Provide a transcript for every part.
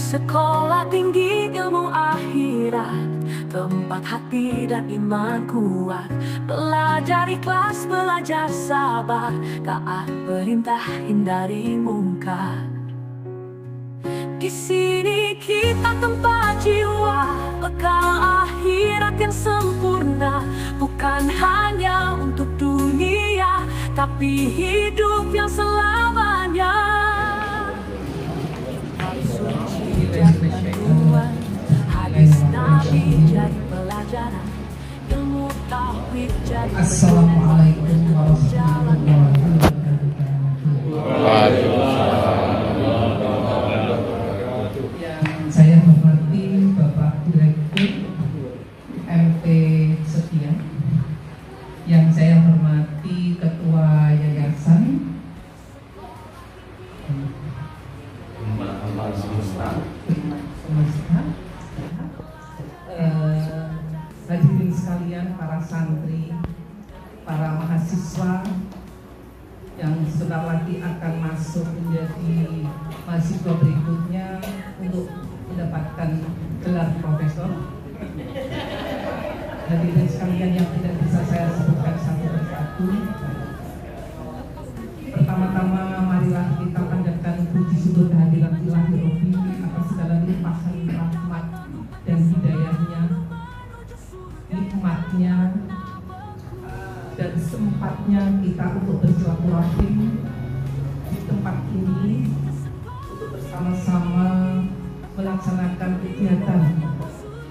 Sekolah tinggi ilmu akhirat, tempat hati dan iman kuat. Belajar ikhlas, belajar sabar, taat perintah, hindari mungkar. Di sini kita tempat jiwa, bekal akhirat yang sempurna. Bukan hanya untuk dunia, tapi hidup yang selamanya. Hadis Nabi jadi pelajaran, ilmu tauhid jadi. Assalamualaikum warahmatullahi wabarakatuh. Yang saya hormati Bapak Direktur MP Setia, yang saya hormati Ketua Yayasan Semesta, hadirin sekalian, para santri, para mahasiswa yang sebentar lagi akan masuk menjadi mahasiswa berikutnya untuk mendapatkan gelar profesor. Hadirin sekalian yang tidak bisa saya sebutkan satu persatu. Pertama-tama marilah kita panjatkan puji syukur kehadiran Ilahi Rabbi atas segala limpahan rahmat dan hidayahnya, nikmatnya, dan sempatnya kita untuk bersilaturahim di tempat ini untuk bersama-sama melaksanakan kegiatan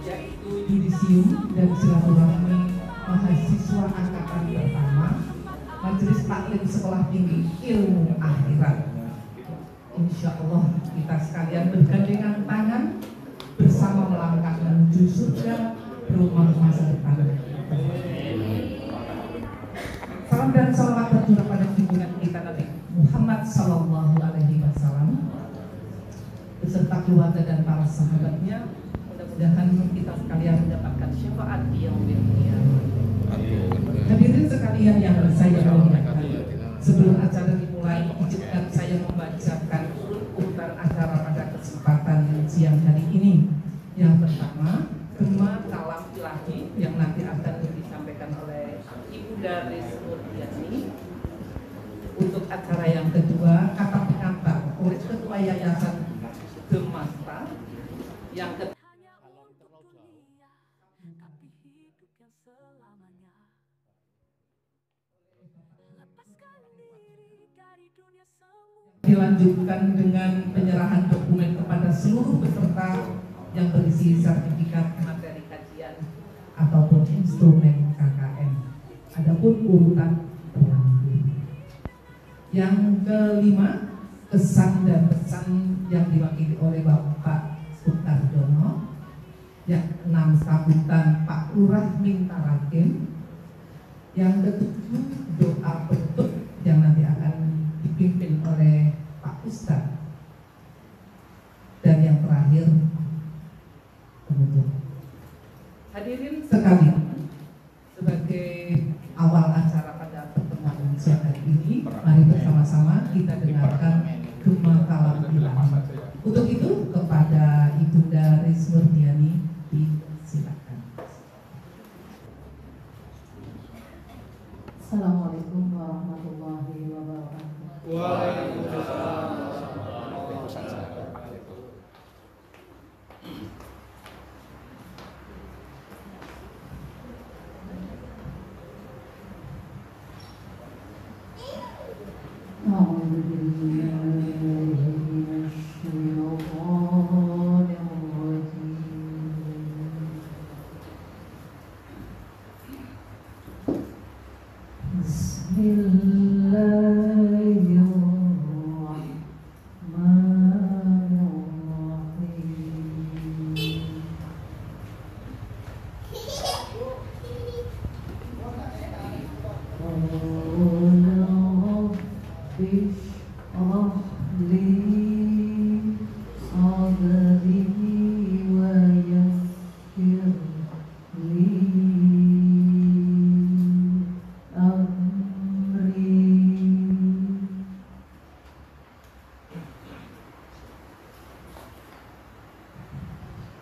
yaitu yudisium dan silaturahmi mahasiswa angkatan pertama Majelis Taklim Sekolah Tinggi Ilmu Akhirat. Insya Allah kita sekalian bergandengan tangan bersama melangkah menuju surga rumah masa depan. Salam dan salawat tercurah pada junjungan kita Nabi Muhammad Sallallahu Alaihi Wasallam beserta keluarga dan para sahabatnya. Mudah-mudahan kita sekalian mendapatkan syafaat di yaumil qiyamah. Hadirin sekalian yang saya muliakan, sebelum acara dimulai, izinkan saya membacakan urutan acara pada kesempatan siang hari ini. Yang pertama, Gema Kalam Ilahi yang nanti akan disampaikan oleh Ibu Daris Murdiani. Untuk acara yang kedua, kata pengantar oleh Ketua Yayasan Gemasta. Yang ketiga, dilanjutkan dengan penyerahan dokumen kepada seluruh peserta yang berisi sertifikat materi kajian ataupun instrumen KKN. Adapun urutan berlanjut. Yang kelima, kesan dan pesan yang diwakili oleh Bapak Sutardono. Yang keenam, sambutan Pak Lurah Mintaraken. Yang ketujuh, doa penutup yang nanti akan dipimpin oleh Pak Ustadz. Dan yang terakhir, penutup. Hadirin sekalian, sebagai awal acara pada pertemuan siang hari ini, mari bersama-sama kita dengarkan Gema Kalam Ilahi. Untuk itu, kepada Ibu Daris Murdiani, disilakan. Assalamualaikum warahmatullahi wabarakatuh. Waalaikumsalam. Bismillah.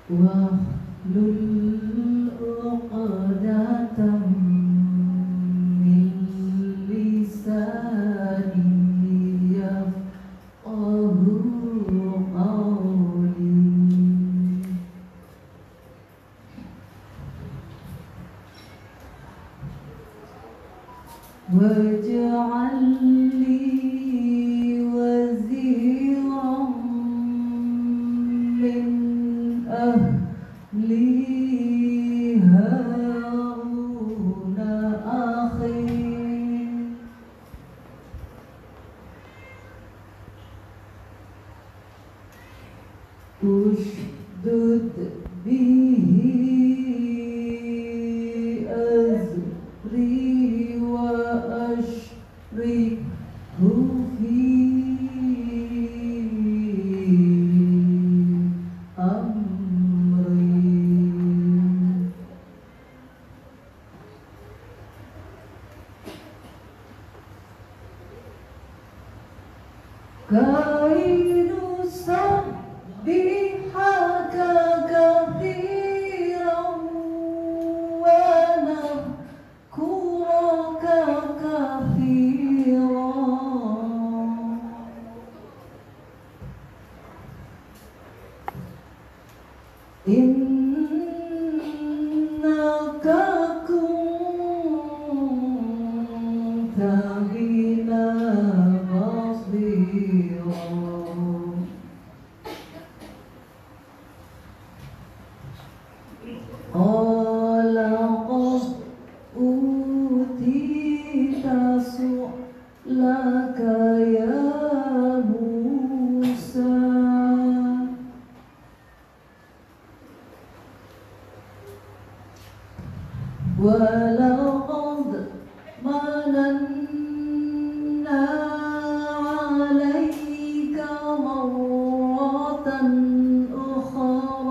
wahlul 'uqdatam min lisani yafqahu qawli. Waj'al li waziran min ahli Haruna akhi ushdud bihi azri wa ashrikhu fi amri. Kay nusabbihaka katsiran wa nadhkuraka katsiran. Innaka kunta bina basira. Qala qad utita su'laka ya Musa. Walaqad mananna 'alaika marratan ukhra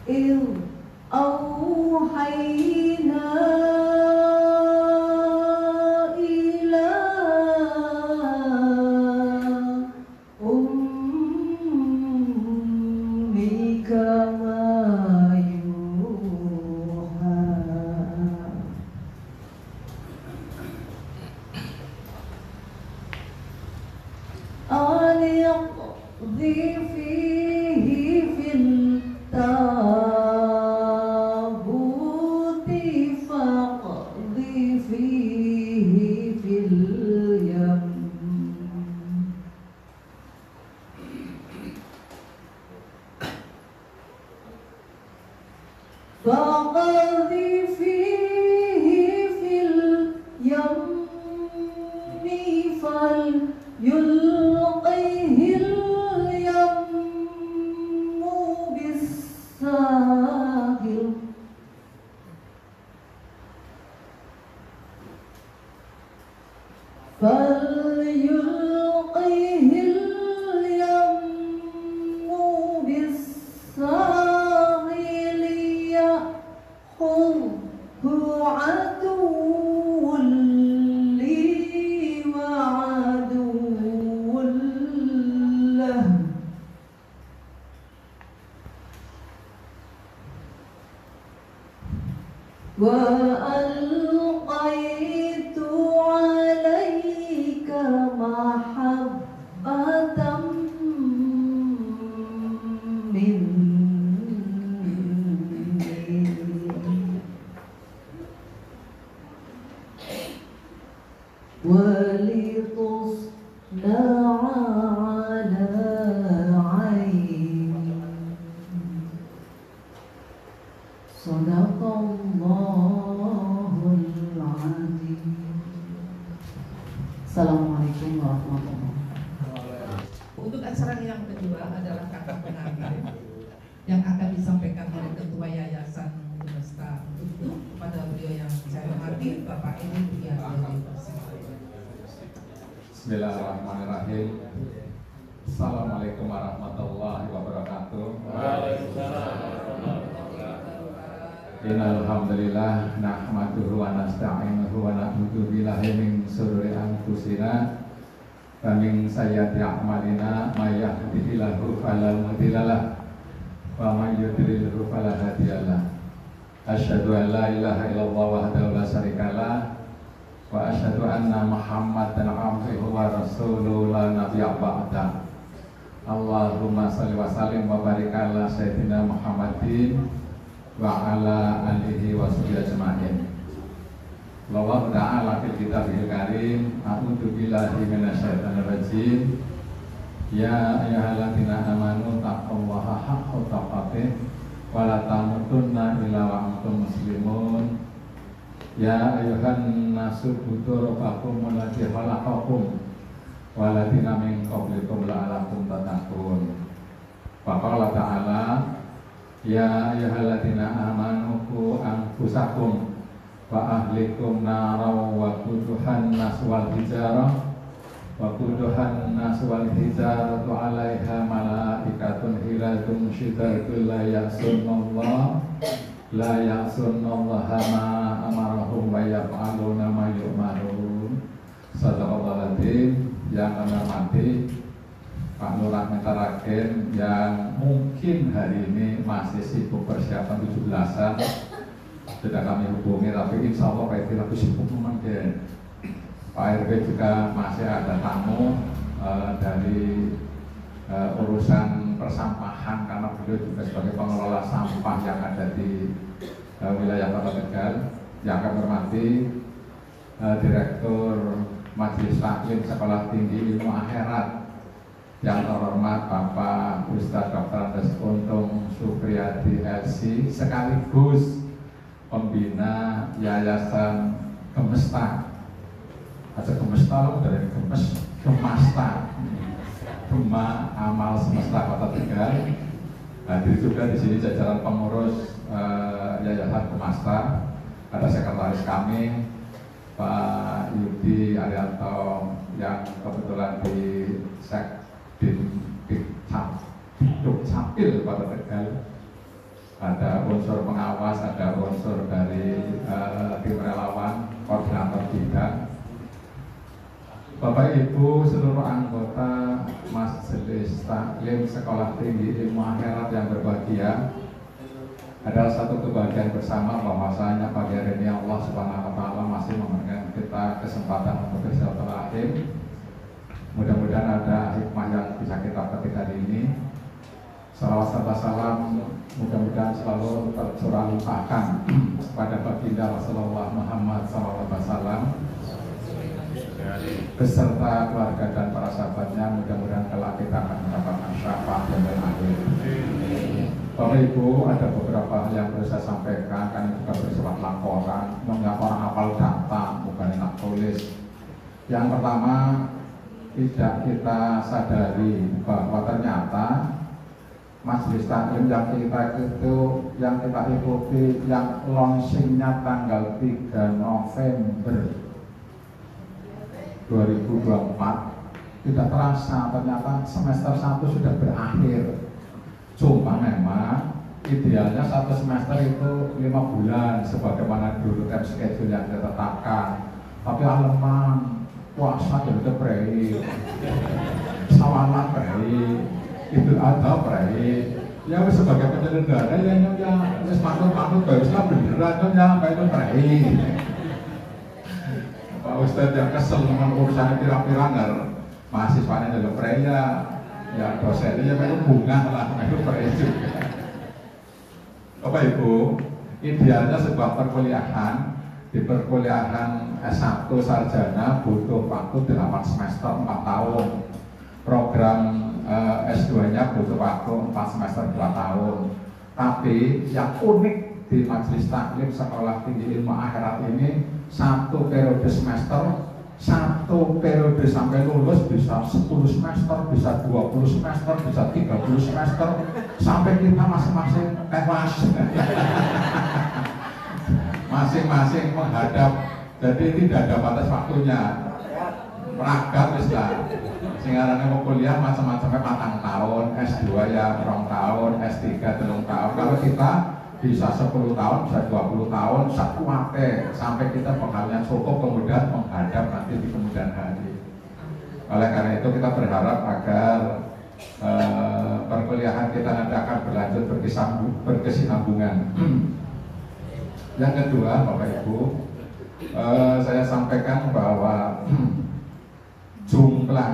إذ أوحينا إلى أمك ما يوحى أن اقذفيه في التابوت فاقذفيه في اليم فليلقيه اليم بالساحل فليلقيه اليم بالساحل يأخذه عدو لي وعدو له وألقيت عليك محبة مني ولتصنع على عيني. صدق Allahul Azim. Assalamualaikum warahmatullahi wabarakatuh. Untuk acara yang kedua adalah kata pengantar yang akan disampaikan oleh Ketua Yayasan Semesta itu kepada beliau yang saya hormati Bapak Edi Budiarto. Bismillahirrahmanirrahim. Assalamualaikum warahmatullahi wabarakatuh. Innalhamdulillah nahmaduhu wa nasta'inuhu wa na'udzu billahi min shururi anfusina Rabbing sayyati a'malina may yahdihillahu fala mudhillalah wa may yudlilhu fala hadiyalah. Asyhadu an la ilaha illallah wahdahu la syarikalah wa asyhadu anna Muhammadan abduhu wa rasuluhu la nabiyya ba'da. Allahumma shalli wa sallim wa barik ala sayyidina Muhammadin wa ala alihi wa sahbihi ajma'in. Allah Ta'ala fil kitabil karim, a'udzu billahi minasyaitonir rajim. Ya ayyuhalladzina amanu taqullaha haqqa tuqatih wa la tamutunna illa wa antum muslimun. Ya ayyuhan nasu ubudu rabbakum alladzi khalaqakum walladzina min qablikum la'allakum tattaqun. Wa qala ta'ala ya ayyuhalladzina amanu qu anfusakum wa ahlikum naraw wa quduhan nas wal hijarah wa quduhan nas wal hijaratu 'alaiha malaikatun hilatun syidatul la ya'sunallaha ma amarahum wa yaf'aluna ma yu'marun. Sadaqallahul adzim. Yang kami hormati Pak Lurah Metaragen yang mungkin hari ini masih sibuk persiapan 17-an. Sudah kami hubungi, tapi insya Allah Pak RW lebih sibuk mungkin. Pak RW juga masih ada tamu dari urusan persampahan, karena beliau juga sebagai pengelola sampah yang ada di wilayah Kota Tegal. Yang kami hormati Direktur Majelis Taklim Sekolah Tinggi Ilmu Akhirat yang terhormat Bapak Ustadz Dr. Andes Untung Supriyadi LC, sekaligus pembina Yayasan Gemesta. Ada Gemesta loh, dari Gemasta, Gema Amal Semesta Kota Tegal. Hadir juga di sini jajaran pengurus Yayasan Gemesta. Ada sekretaris kami Pak Yudi Arianto yang kebetulan di Dukcapil Kota Tegal. Ada unsur pengawas, ada unsur dari tim relawan, koordinator bidang. Bapak Ibu seluruh anggota Majelis Taklim Sekolah Tinggi Ilmu Akhirat yang berbahagia, adalah satu kebahagiaan bersama bahwasanya pagi hari ini Allah Subhanahu wa Ta'ala masih memberikan kita kesempatan untuk bersilaturahim. Mudah-mudahan ada hikmah yang bisa kita petik hari ini. Salawat serta salam mudah-mudahan selalu tercurah limpahkan kepada baginda Rasulullah Muhammad SAW beserta keluarga dan para sahabatnya. Mudah-mudahan kelak kita akan mendapatkan syafaat dan akhir. Bapak Ibu, ada beberapa hal yang perlu saya sampaikan, kan juga bersifat laporan, menganggap orang hafal data, bukan enak tulis. Yang pertama, tidak kita sadari bahwa ternyata Majelis Taklim yang kita ikuti, yang launchingnya tanggal 3 November 2024, tidak terasa ternyata semester 1 sudah berakhir. Cuma memang idealnya satu semester itu 5 bulan sebagaimana dulu kan schedule yang ditetapkan. Tapi aleman puasa jadi prei, sawalan prei, Idul Adha prei. Ya wis sebagai penyelenggara ya wis manut-manut bae wis beneran ya kayak itu prei. Pak Ustadz yang kesel dengan urusan pirang-pirang mahasiswanya jadi prei ya dosennya memang bunga lah, itu prei juga. Bapak Ibu, idealnya sebuah perkuliahan, di perkuliahan S1 sarjana butuh waktu 8 semester 4 tahun. Program S2-nya butuh waktu 4 semester 2 tahun. Tapi yang unik di Majelis Taklim Sekolah Tinggi Ilmu Akhirat ini, 1 periode semester, 1 periode sampai lulus bisa 10 semester, bisa 20 semester, bisa 30 semester, sampai kita masing-masing tewas. Masing-masing menghadap, jadi tidak ada batas waktunya. Ragam Islam. Sehingga mau kuliah macam-macamnya 4 tahun, S2 ya 2 tahun, S3 3 tahun. Kalau kita bisa 10 tahun, bisa 20 tahun, sekuatnya sampai kita pengalaman cukup kemudian menghadap nanti di kemudian hari. Oleh karena itu kita berharap agar perkuliahan kita nanti akan berlanjut berkesinambungan. Yang kedua, Bapak Ibu, saya sampaikan bahwa jumlah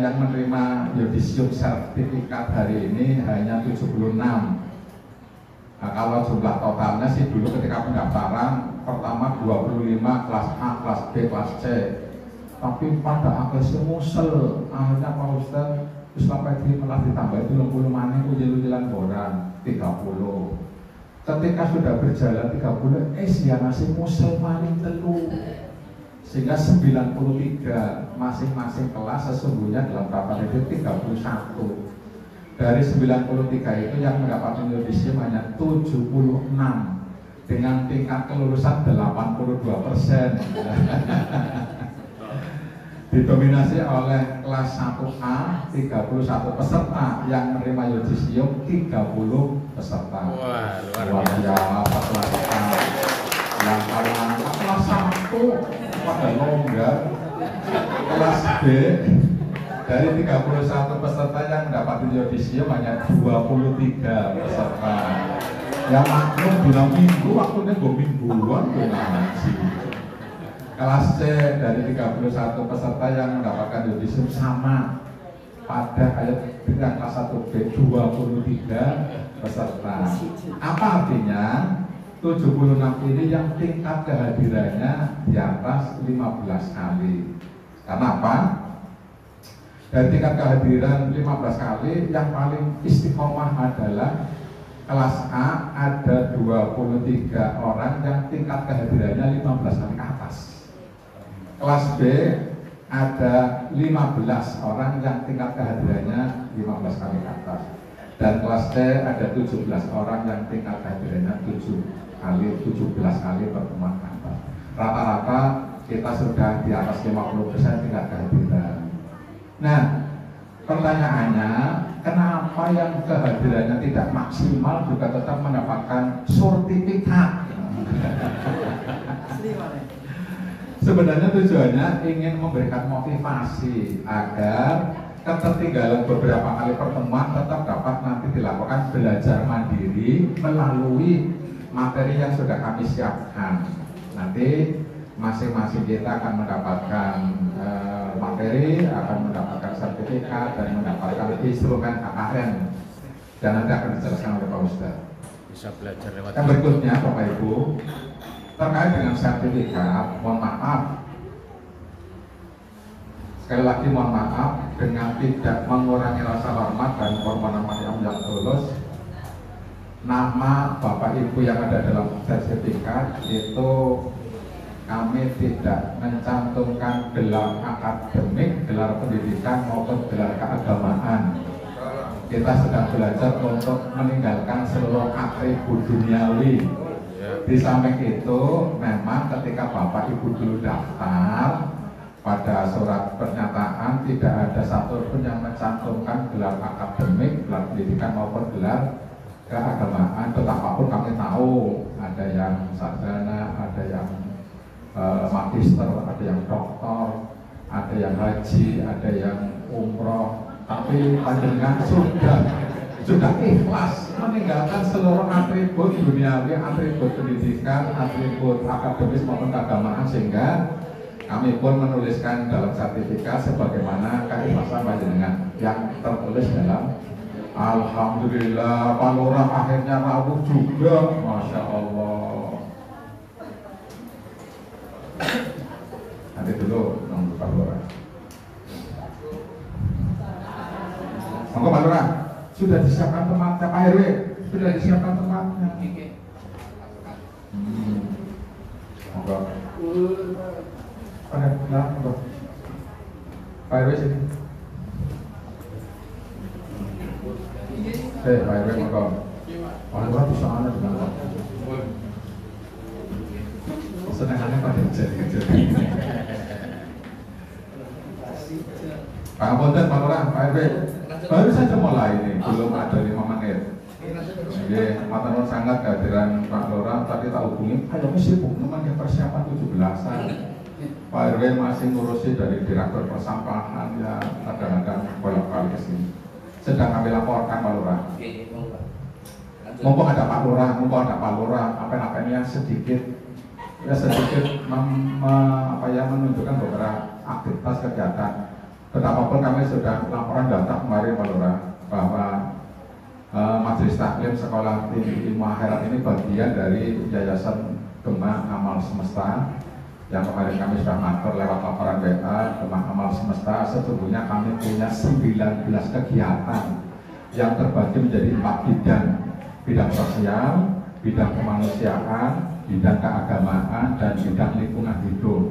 yang menerima yudisium sertifikat hari ini hanya 76. Nah, kalau jumlah totalnya sih dulu ketika pendaftaran pertama 25 kelas A, kelas B, kelas C. Tapi pada akhirnya musel, akhirnya Pak Ustaz terus sampai malah ditambah 30 maning ujian-ujian boran 30. Ketika sudah berjalan 30, ya masih musel maning telu. Sehingga 93 masing-masing kelas sesungguhnya dalam rapat itu 31. Dari 93 itu yang mendapat yudisium hanya 76 dengan tingkat kelulusan 82%. Didominasi oleh kelas 1A 31 peserta yang menerima yudisium 30 peserta. Wah, luar biasa kelas A. Yang paling anak kelas 1 pada longgar. Kelas B dari 31 peserta yang mendapat yudisium hanya 23 peserta. Yang maklum bilang minggu waktunya gue mingguan gue ngaji. Kelas C dari 31 peserta yang mendapatkan yudisium sama pada ayat dengan kelas 1B 23 peserta. Apa artinya? 76 ini yang tingkat kehadirannya di atas 15 kali. Karena apa? Dari tingkat kehadiran 15 kali yang paling istiqomah adalah kelas A ada 23 orang yang tingkat kehadirannya 15 kali ke atas. Kelas B ada 15 orang yang tingkat kehadirannya 15 kali ke atas. Dan kelas C ada 17 orang yang tingkat kehadirannya 17 kali pertemuan ke atas. Rata-rata kita sudah di atas 50% tingkat kehadiran. Nah, pertanyaannya, kenapa yang kehadirannya tidak maksimal juga tetap mendapatkan sertifikat? Sebenarnya tujuannya ingin memberikan motivasi agar ketertinggalan beberapa kali pertemuan tetap dapat nanti dilakukan belajar mandiri melalui materi yang sudah kami siapkan. Nanti masing-masing kita akan mendapatkan materi, akan mendapatkan sertifikat dan mendapatkan instrumen KKN dan nanti akan dijelaskan oleh Pak Ustaz. Bisa belajar lewat. Yang berikutnya Bapak Ibu, terkait dengan sertifikat, mohon maaf. Sekali lagi mohon maaf dengan tidak mengurangi rasa hormat dan kehormatan yang tulus. Nama Bapak Ibu yang ada dalam sertifikat itu kami tidak mencantumkan gelar akademik, gelar pendidikan maupun gelar keagamaan. Kita sedang belajar untuk meninggalkan seluruh atribut duniawi. Di samping itu, memang ketika Bapak Ibu dulu daftar pada surat pernyataan tidak ada satupun yang mencantumkan gelar akademik, gelar pendidikan maupun gelar keagamaan. Betapapun kami tahu ada yang sarjana, ada yang magister, ada yang doktor, ada yang haji, ada yang umroh. Tapi panjenengan sudah ikhlas meninggalkan seluruh atribut duniawi, atribut pendidikan, atribut akademis maupun keagamaan, sehingga kami pun menuliskan dalam sertifikat sebagaimana keikhlasan panjenengan yang tertulis dalam Alhamdulillah Pak Lurah akhirnya rawuh juga, Masya Allah. Nanti dulu nunggu Pak Lurah. Monggo Pak Lurah, sudah disiapkan tempatnya Pak RW, sudah disiapkan tempatnya. Monggo. Monggo. Pak RW sini. Pak RW monggo. Pak Lurah bisa ana dengan Pak. Senengannya pada jadi. Pak Apunten, Pak Lurah, Pak RW. Baru saja mulai ini, belum ada 5 menit. Jadi, matur sangat kehadiran Pak Lurah. Tadi tak hubungi, ayo sibuk, namanya persiapan 17-an. Pak RW masih ngurusi dari direktur persampahan ya kadang-kadang bolak-balik ke sini. Sedang kami laporkan Pak Lurah. Mumpung ada Pak Lurah, apa-apanya sedikit menunjukkan beberapa aktivitas kegiatan. Betapapun kami sudah laporan data kemarin Pak Lurah bahwa Majelis Taklim Sekolah Tinggi Ilmu Akhirat ini bagian dari Yayasan Gema Amal Semesta. Yang kemarin kami sudah matur lewat laporan WA Gema Amal Semesta. Sesungguhnya kami punya 19 kegiatan yang terbagi menjadi 4 bidang: bidang sosial, bidang kemanusiaan, bidang keagamaan, dan bidang lingkungan hidup.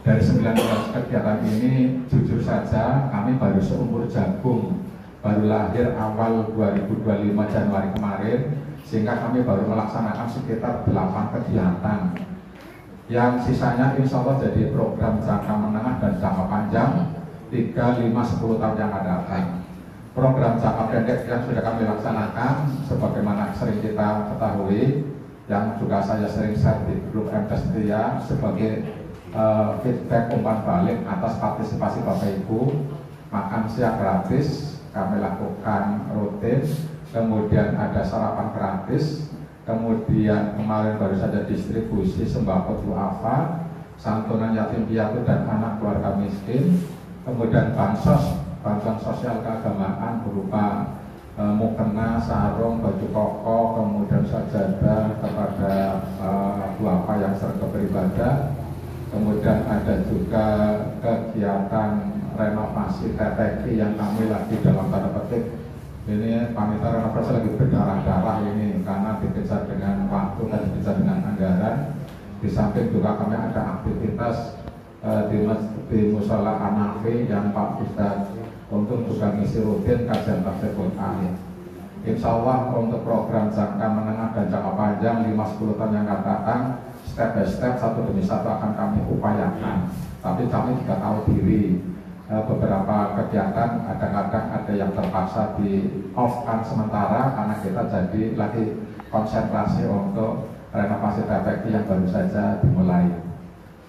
Dari 19 kegiatan ini, jujur saja kami baru seumur jagung, baru lahir awal 2025 Januari kemarin, sehingga kami baru melaksanakan sekitar 8 kegiatan. Yang sisanya insya Allah jadi program jangka menengah dan jangka panjang 3, 5, 10 tahun yang akan datang. Program jangka pendek yang sudah kami laksanakan sebagaimana sering kita ketahui, yang juga saya sering share di grup MTSTIA sebagai feedback umpan balik atas partisipasi Bapak Ibu. Makan siang gratis kami lakukan rutin, kemudian ada sarapan gratis, kemudian kemarin baru saja distribusi sembako duafa, santunan yatim piatu dan anak keluarga miskin, kemudian bantuan sosial keagamaan berupa mukena, sarung, baju koko, kemudian sajadah kepada duafa yang sering beribadah. Kemudian ada juga kegiatan renovasi TTK yang kami lagi dalam tanda petik ini panitia renovasi lagi berdarah-darah ini karena dikejar dengan waktu dan dikejar dengan anggaran. Di samping juga kami ada aktivitas di Musola Anafi yang Pak Ustadz untuk juga ngisi rutin kajian tafsir Quran. Insya Allah untuk program jangka menengah dan jangka panjang 5-10 tahun yang akan datang, step by step, satu demi satu akan kami upayakan. Tapi kami juga tahu diri beberapa kegiatan kadang-kadang ada yang terpaksa di off-kan sementara karena kita jadi lagi konsentrasi untuk renovasi TPK yang baru saja dimulai.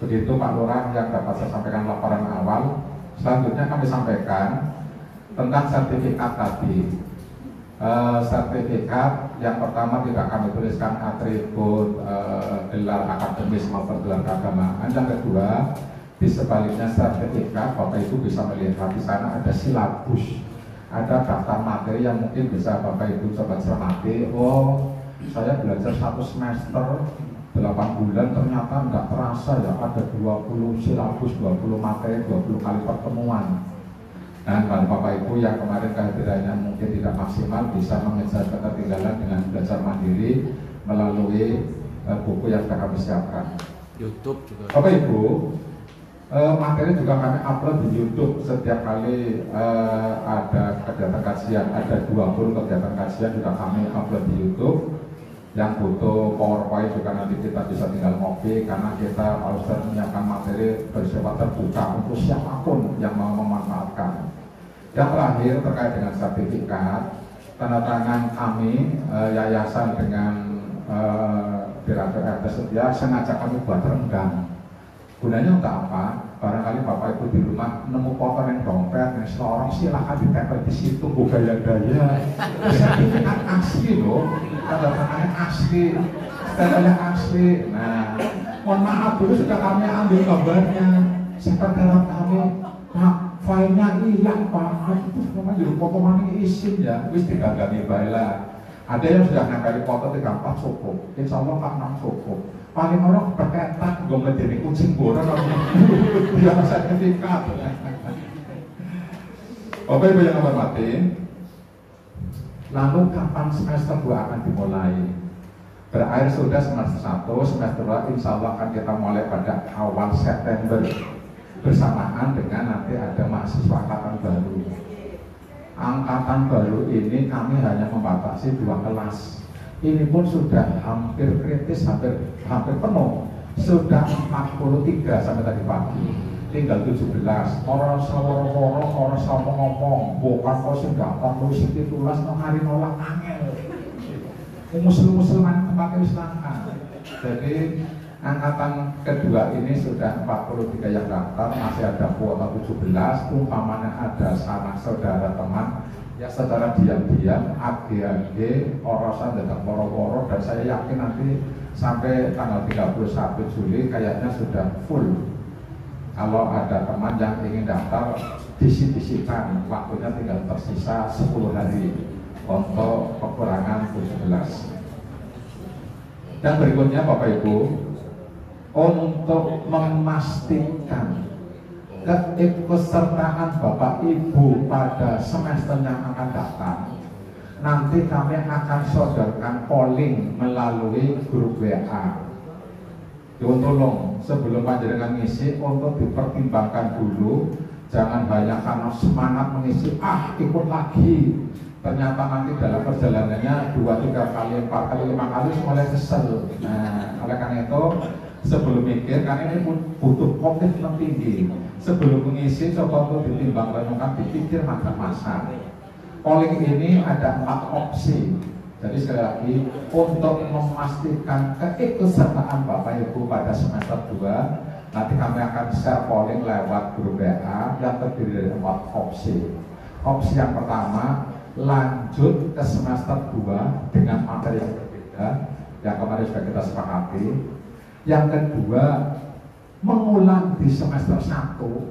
Begitu Pak Lurah yang dapat saya sampaikan laporan awal. Selanjutnya kami sampaikan tentang sertifikat tadi. Sertifikat yang pertama tidak kami tuliskan atribut gelar akademis maupun gelar keagamaan. Yang kedua, di sebaliknya sertifikat Bapak Ibu bisa melihat di sana ada silabus, ada daftar materi yang mungkin bisa Bapak Ibu coba cermati. Oh, saya belajar 1 semester 8 bulan ternyata nggak terasa ya ada 20 silabus, 20 materi, 20 kali pertemuan. Dan kalau Bapak Ibu yang kemarin kehadirannya mungkin tidak maksimal bisa mengejar ketertinggalan dengan belajar mandiri melalui buku yang sudah kami siapkan. YouTube juga. Bapak Ibu, materi juga kami upload di YouTube setiap kali ada kegiatan kajian, ada 20 kegiatan kajian juga kami upload di YouTube. Yang butuh PowerPoint juga nanti kita bisa tinggal copy karena kita harus menyiapkan materi bersifat terbuka untuk siapapun yang mau memanfaatkan. Yang terakhir terkait dengan sertifikat, tanda tangan kami yayasan dengan Direktur RT Setia sengaja kami buat renggang. Gunanya untuk apa? Barangkali Bapak Ibu di rumah nemu potongan dompet, nih seorang silahkan ditempel di situ, gaya-gaya. Sertifikat asli loh, tanda tangannya asli, stempelnya asli. Nah, mohon maaf dulu sudah kami ambil gambarnya, sekretariat kami, Pak, filenya hilang Pak. Itu memang jadi potongan isin ya, wis digagami baiklah. Ada yang sudah nangkali foto 3-4 cukup, insya Allah 4-6 cukup. Paling orang berketak, gue menjadi kucing bodoh dia sertifikat. Bapak Ibu yang hormati, lalu kapan semester 2 akan dimulai? Berakhir sudah semester 1, semester 2 insya Allah akan kita mulai pada awal September bersamaan dengan nanti ada mahasiswa angkatan baru. Angkatan baru ini kami hanya membatasi 2 kelas. Ini pun sudah hampir kritis, hampir penuh. Sudah 43 sampai tadi pagi. Tinggal 17. Orang saworo-woro, orang sama ngomong. Bukan kau sih gampang, lu sih ditulas no hari nolak angel. Muslim-musliman tempatnya wis langka. Jadi angkatan kedua ini sudah 43 yang daftar, masih ada kuota 17. Umpamanya ada sanak saudara teman ya secara diam-diam AG orosan datang poro-poro, dan saya yakin nanti sampai tanggal 31 Juli kayaknya sudah full. Kalau ada teman yang ingin daftar, disi-disikan, waktunya tinggal tersisa 10 hari untuk kekurangan 17. Dan berikutnya Bapak Ibu, untuk memastikan keikutsertaan Bapak Ibu pada semester yang akan datang, nanti kami akan sodorkan polling melalui grup WA. Tolong sebelum panjenengan ngisi untuk dipertimbangkan dulu, jangan hanya karena semangat mengisi, ikut lagi. Ternyata nanti dalam perjalanannya 2, 3 kali, 4 kali, 5 kali mulai kesel. Nah, oleh karena itu sebelum mikir, karena ini butuh komitmen tinggi. Sebelum mengisi, coba untuk ditimbang renungkan, dipikir matang-matang. Polling ini ada 4 opsi. Jadi sekali lagi, untuk memastikan keikutsertaan Bapak Ibu pada semester 2, nanti kami akan share polling lewat grup WA yang terdiri dari 4 opsi. Opsi yang pertama, lanjut ke semester 2 dengan materi yang berbeda, yang kemarin sudah kita sepakati. Yang kedua, mengulang di semester 1,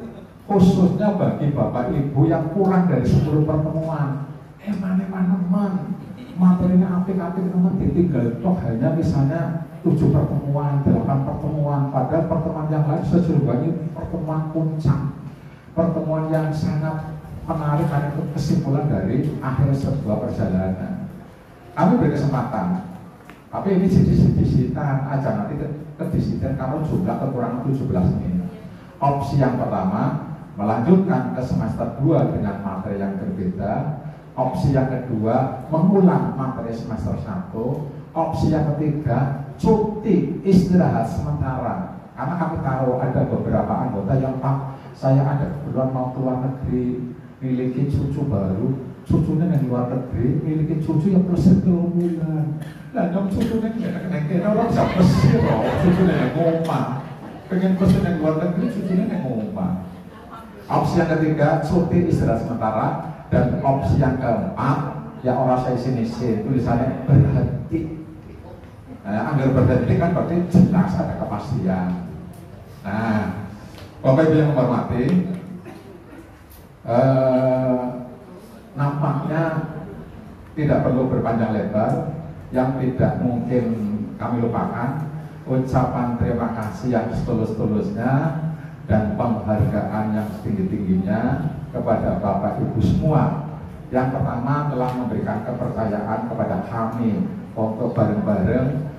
khususnya bagi Bapak Ibu yang kurang dari 10 pertemuan. Teman-teman, materinya apik-apik teman, ditinggal toh hanya misalnya 7 pertemuan, 8 pertemuan, padahal pertemuan yang lain sejujurnya pertemuan puncak, pertemuan yang sangat menarik karena itu kesimpulan dari akhir sebuah perjalanan. Kami beri kesempatan, tapi ini disitan aja, nanti kedisitan kalau jumlah kekurangan 17 ini. Opsi yang pertama, melanjutkan ke semester 2 dengan materi yang berbeda. Opsi yang kedua, mengulang materi semester 1. Opsi yang ketiga, cuti istirahat sementara. Karena kami tahu ada beberapa anggota yang Pak, saya ada keperluan mau keluar negeri, miliki cucu baru, cucunya yang luar negeri, miliki cucu yang plus 2 bulan. Nah, dong cucunya yang orang bisa pesir loh, cucunya yang ngomong, pengen pesen yang luar negeri, cucunya yang ngomong. Opsi yang ketiga, cuti istirahat sementara. Dan opsi yang keempat, ya orang saya sini tulisannya berhenti. Nah, agar berhenti kan berarti jelas ada kepastian. Nah, Bapak Ibu yang menghormati, nampaknya tidak perlu berpanjang lebar. Yang tidak mungkin kami lupakan, ucapan terima kasih yang setulus-tulusnya dan penghargaan yang setinggi-tingginya kepada Bapak Ibu semua. Yang pertama telah memberikan kepercayaan kepada kami untuk bareng-bareng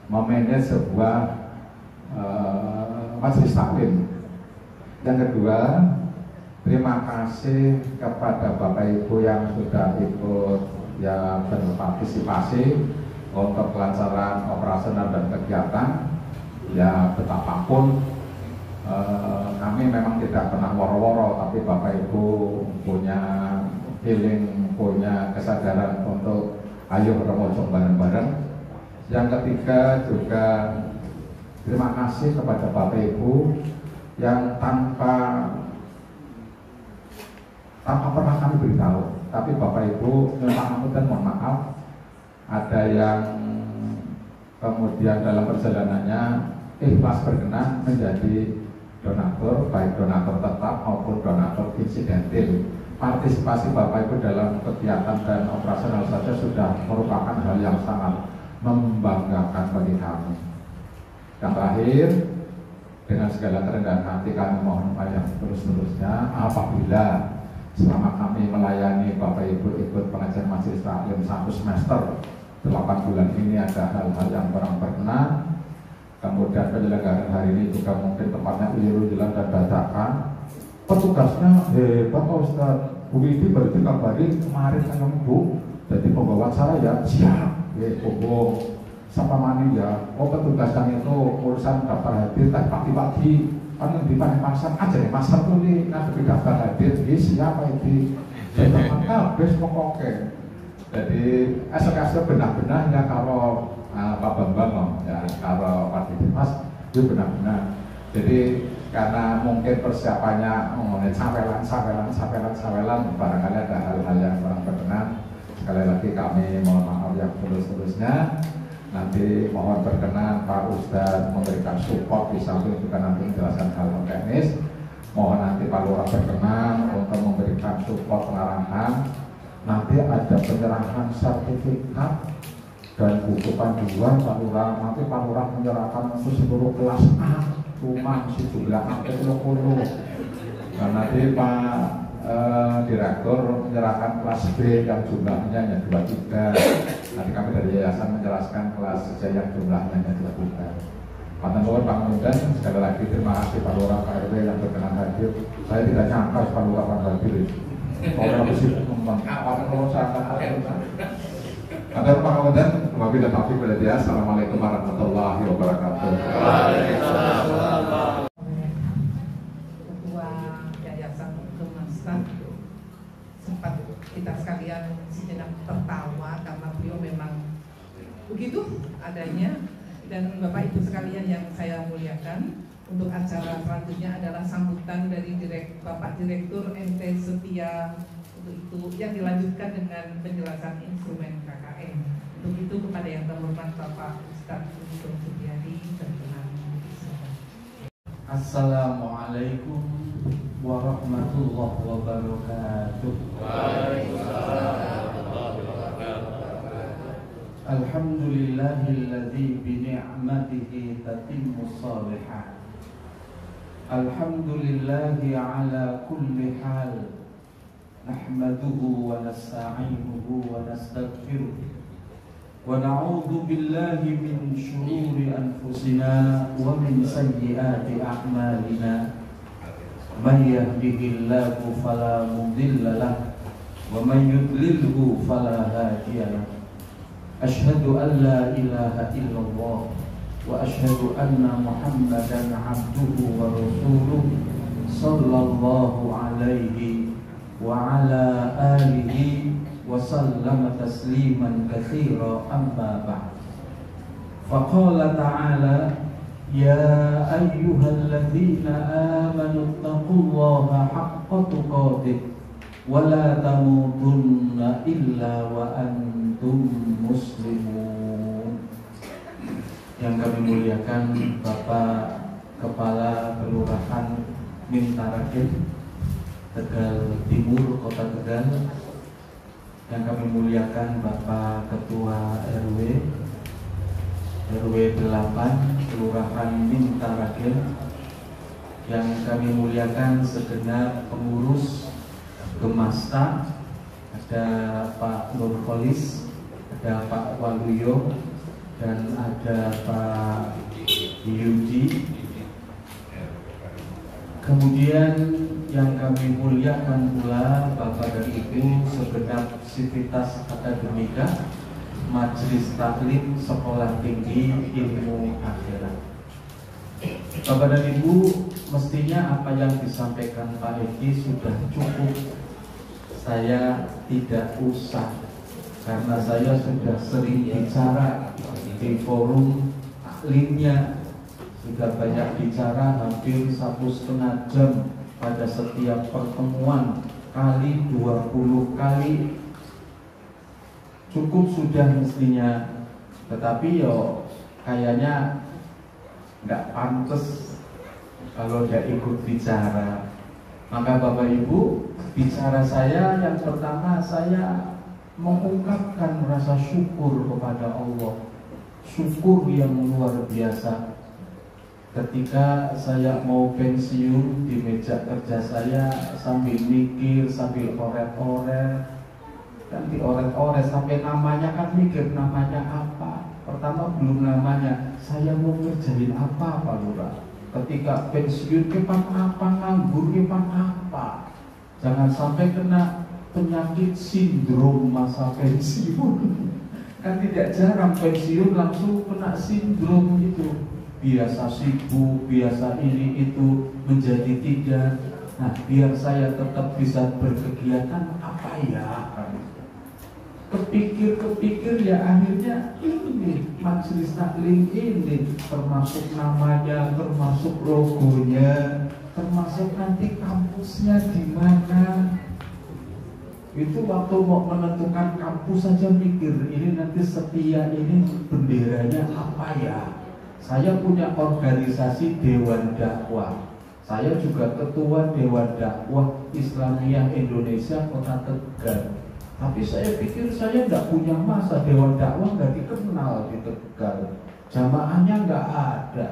memanage sebuah majelis taklim. Yang kedua, terima kasih kepada Bapak Ibu yang sudah ikut ya berpartisipasi untuk kelancaran operasional dan kegiatan. Ya betapapun kami memang tidak pernah woro-woro, tapi Bapak Ibu punya feeling, punya kesadaran untuk ayo bermojong bareng-bareng. Yang ketiga juga terima kasih kepada Bapak Ibu yang tanpa pernah kami beritahu, tapi Bapak Ibu memang dan mohon maaf, ada yang kemudian dalam perjalanannya ikhlas berkenan menjadi donatur, baik donatur tetap maupun donatur insidentil. Partisipasi Bapak Ibu dalam kegiatan dan operasional saja sudah merupakan hal yang sangat membanggakan bagi kami. Yang terakhir, dengan segala kerendahan hati kami mohon yang terus-terusnya, apabila selama kami melayani Bapak Ibu ikut pengajian majelis taklim 1 semester 8 bulan ini ada hal-hal yang kurang berkenan, kemudian penyelenggaraan hari ini juga mungkin tempatnya keliru-keliruan dan dadakan. Petugasnya hebat Pak Ustadz, Bu Widi baru dikabari kemarin dengan Bu, jadi pembawa saya ya siap, bobo siapa mani ya, petugas yang itu urusan daftar hadir tadi pagi-pagi kan yang di pasar aja nih pasar tuh nih nanti daftar hadir di siapa ini jadi maka habis pokoknya. Jadi esok-esok benar-benarnya kalau Pak Bambang ya kalau Pak Dimas itu benar-benar. Jadi karena mungkin persiapannya mengenai sawelan barangkali ada hal-hal yang kurang berkenan. Sekali lagi kami mohon maaf yang tulus-tulusnya. Nanti mohon berkenan Pak Ustadz memberikan support di samping juga nanti menjelaskan hal teknis. Mohon nanti Pak Lurah berkenan untuk memberikan support pengarahan. Nanti ada penyerahan sertifikat dan buku panduan Pak Lurah. Nanti Pak Lurah menyerahkan untuk seluruh kelas A rumah sejumlah sampai 20. Dan nanti Pak Direktur menyerahkan kelas B yang jumlahnya hanya 23. Nanti kami dari yayasan menjelaskan kelas C yang jumlahnya hanya 23. Pak Tentuan, Pak Mundan, sekali lagi terima kasih Pak Lurah, Pak RW yang berkenan hadir. Saya tidak nyangka Pak Lurah Pak hadir. Kalau sibuk ada Pak Mundan, wabillahi taufiq wal hidayah. Assalamualaikum warahmatullahi wabarakatuh. Ketua Yayasan Kemasan sempat kita sekalian sejenak tertawa karena beliau memang begitu adanya. Dan Bapak Ibu sekalian yang saya muliakan, untuk acara selanjutnya adalah sambutan dari Bapak Direktur MT Setia. Untuk itu yang dilanjutkan dengan penjelasan instrumen KKN. Untuk itu kepada yang terhormat Bapak Ustadz Untung Setiadi berkenan. Assalamualaikum warahmatullahi wabarakatuh. Alhamdulillahilladzi bini'matihi tatimmus shalihat. Alhamdulillahi ala kulli hal. Nahmaduhu wa nasta'inuhu wa nastaghfiruh. Wa na'udzu billahi min syururi anfusina wa min sayyiati a'malina. May yahdihillahu fala mudilla lahu wa may yudlilhu fala hadiya lahu. Asyhadu an la ilaha illallah wa asyhadu anna Muhammadan abduhu wa rasuluh sallallahu alaihi wa ala alihi wa sallama tasliman katsira amma ba'd. Faqala ta'ala ya ayyuhalladzina amanu taqullaha haqqa tuqatih wa la tamutunna illa wa antum muslimun. Yang kami muliakan Bapak Kepala Kelurahan Mintaragen, Tegal Timur, Kota Tegal. Yang kami muliakan Bapak Ketua RW 8 Kelurahan Mintaragen. Yang kami muliakan segenap pengurus Gemasta, ada Pak Nurholis, ada Pak Waluyo, dan ada Pak Yudi. Kemudian yang kami muliakan pula Bapak dan Ibu segenap sivitas akademika Majelis Taklim Sekolah Tinggi Ilmu Akhirat. Bapak dan Ibu, mestinya apa yang disampaikan Pak Eki sudah cukup. Saya tidak usah, karena saya sudah sering bicara di forum taklimnya, sudah banyak bicara hampir 1,5 jam pada setiap pertemuan, kali 20 kali cukup sudah mestinya. Tetapi yo kayaknya nggak pantas kalau tidak ikut bicara. Maka Bapak Ibu, bicara saya yang pertama, saya mengungkapkan rasa syukur kepada Allah. Syukur yang luar biasa. Ketika saya mau pensiun, di meja kerja saya sambil mikir, sambil oret-oret, dan dioret-oret sampai namanya kan mikir namanya apa. Pertama belum namanya, saya mau ngerjain apa Pak Lurah. Ketika pensiun kepan apa, nganggur kepan apa. Jangan sampai kena penyakit sindrom masa pensiun. Kan tidak jarang pensiun langsung kena sindrom itu. Biasa sibuk, biasa ini itu menjadi tidak. Nah, biar saya tetap bisa berkegiatan apa ya? kepikir ya akhirnya ini majelis taklim ini, termasuk namanya, termasuk logonya, termasuk nanti kampusnya di mana. Itu waktu mau menentukan kampus saja mikir, ini nanti Setia ini benderanya apa ya. Saya punya organisasi Dewan Dakwah, saya juga ketua Dewan Dakwah Islamiyah Indonesia Kota Tegal. Tapi saya pikir saya tidak punya masa, Dewan Dakwah nggak dikenal di Tegal, jamaahnya nggak ada.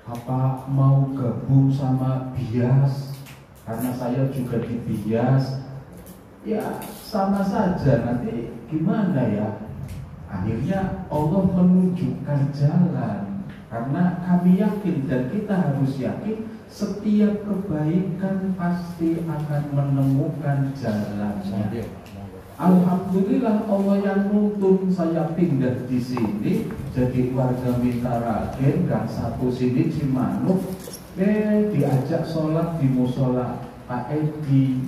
Apa mau gabung sama Bias? Karena saya juga di Bias, ya sama saja, nanti gimana ya. Akhirnya Allah menunjukkan jalan, karena kami yakin dan kita harus yakin setiap kebaikan pasti akan menemukan jalannya. Alhamdulillah Allah yang nuntun saya pindah di sini jadi warga Mintaragen, Gang 1 sini Cimanuk. Diajak sholat di musola Pak Edi,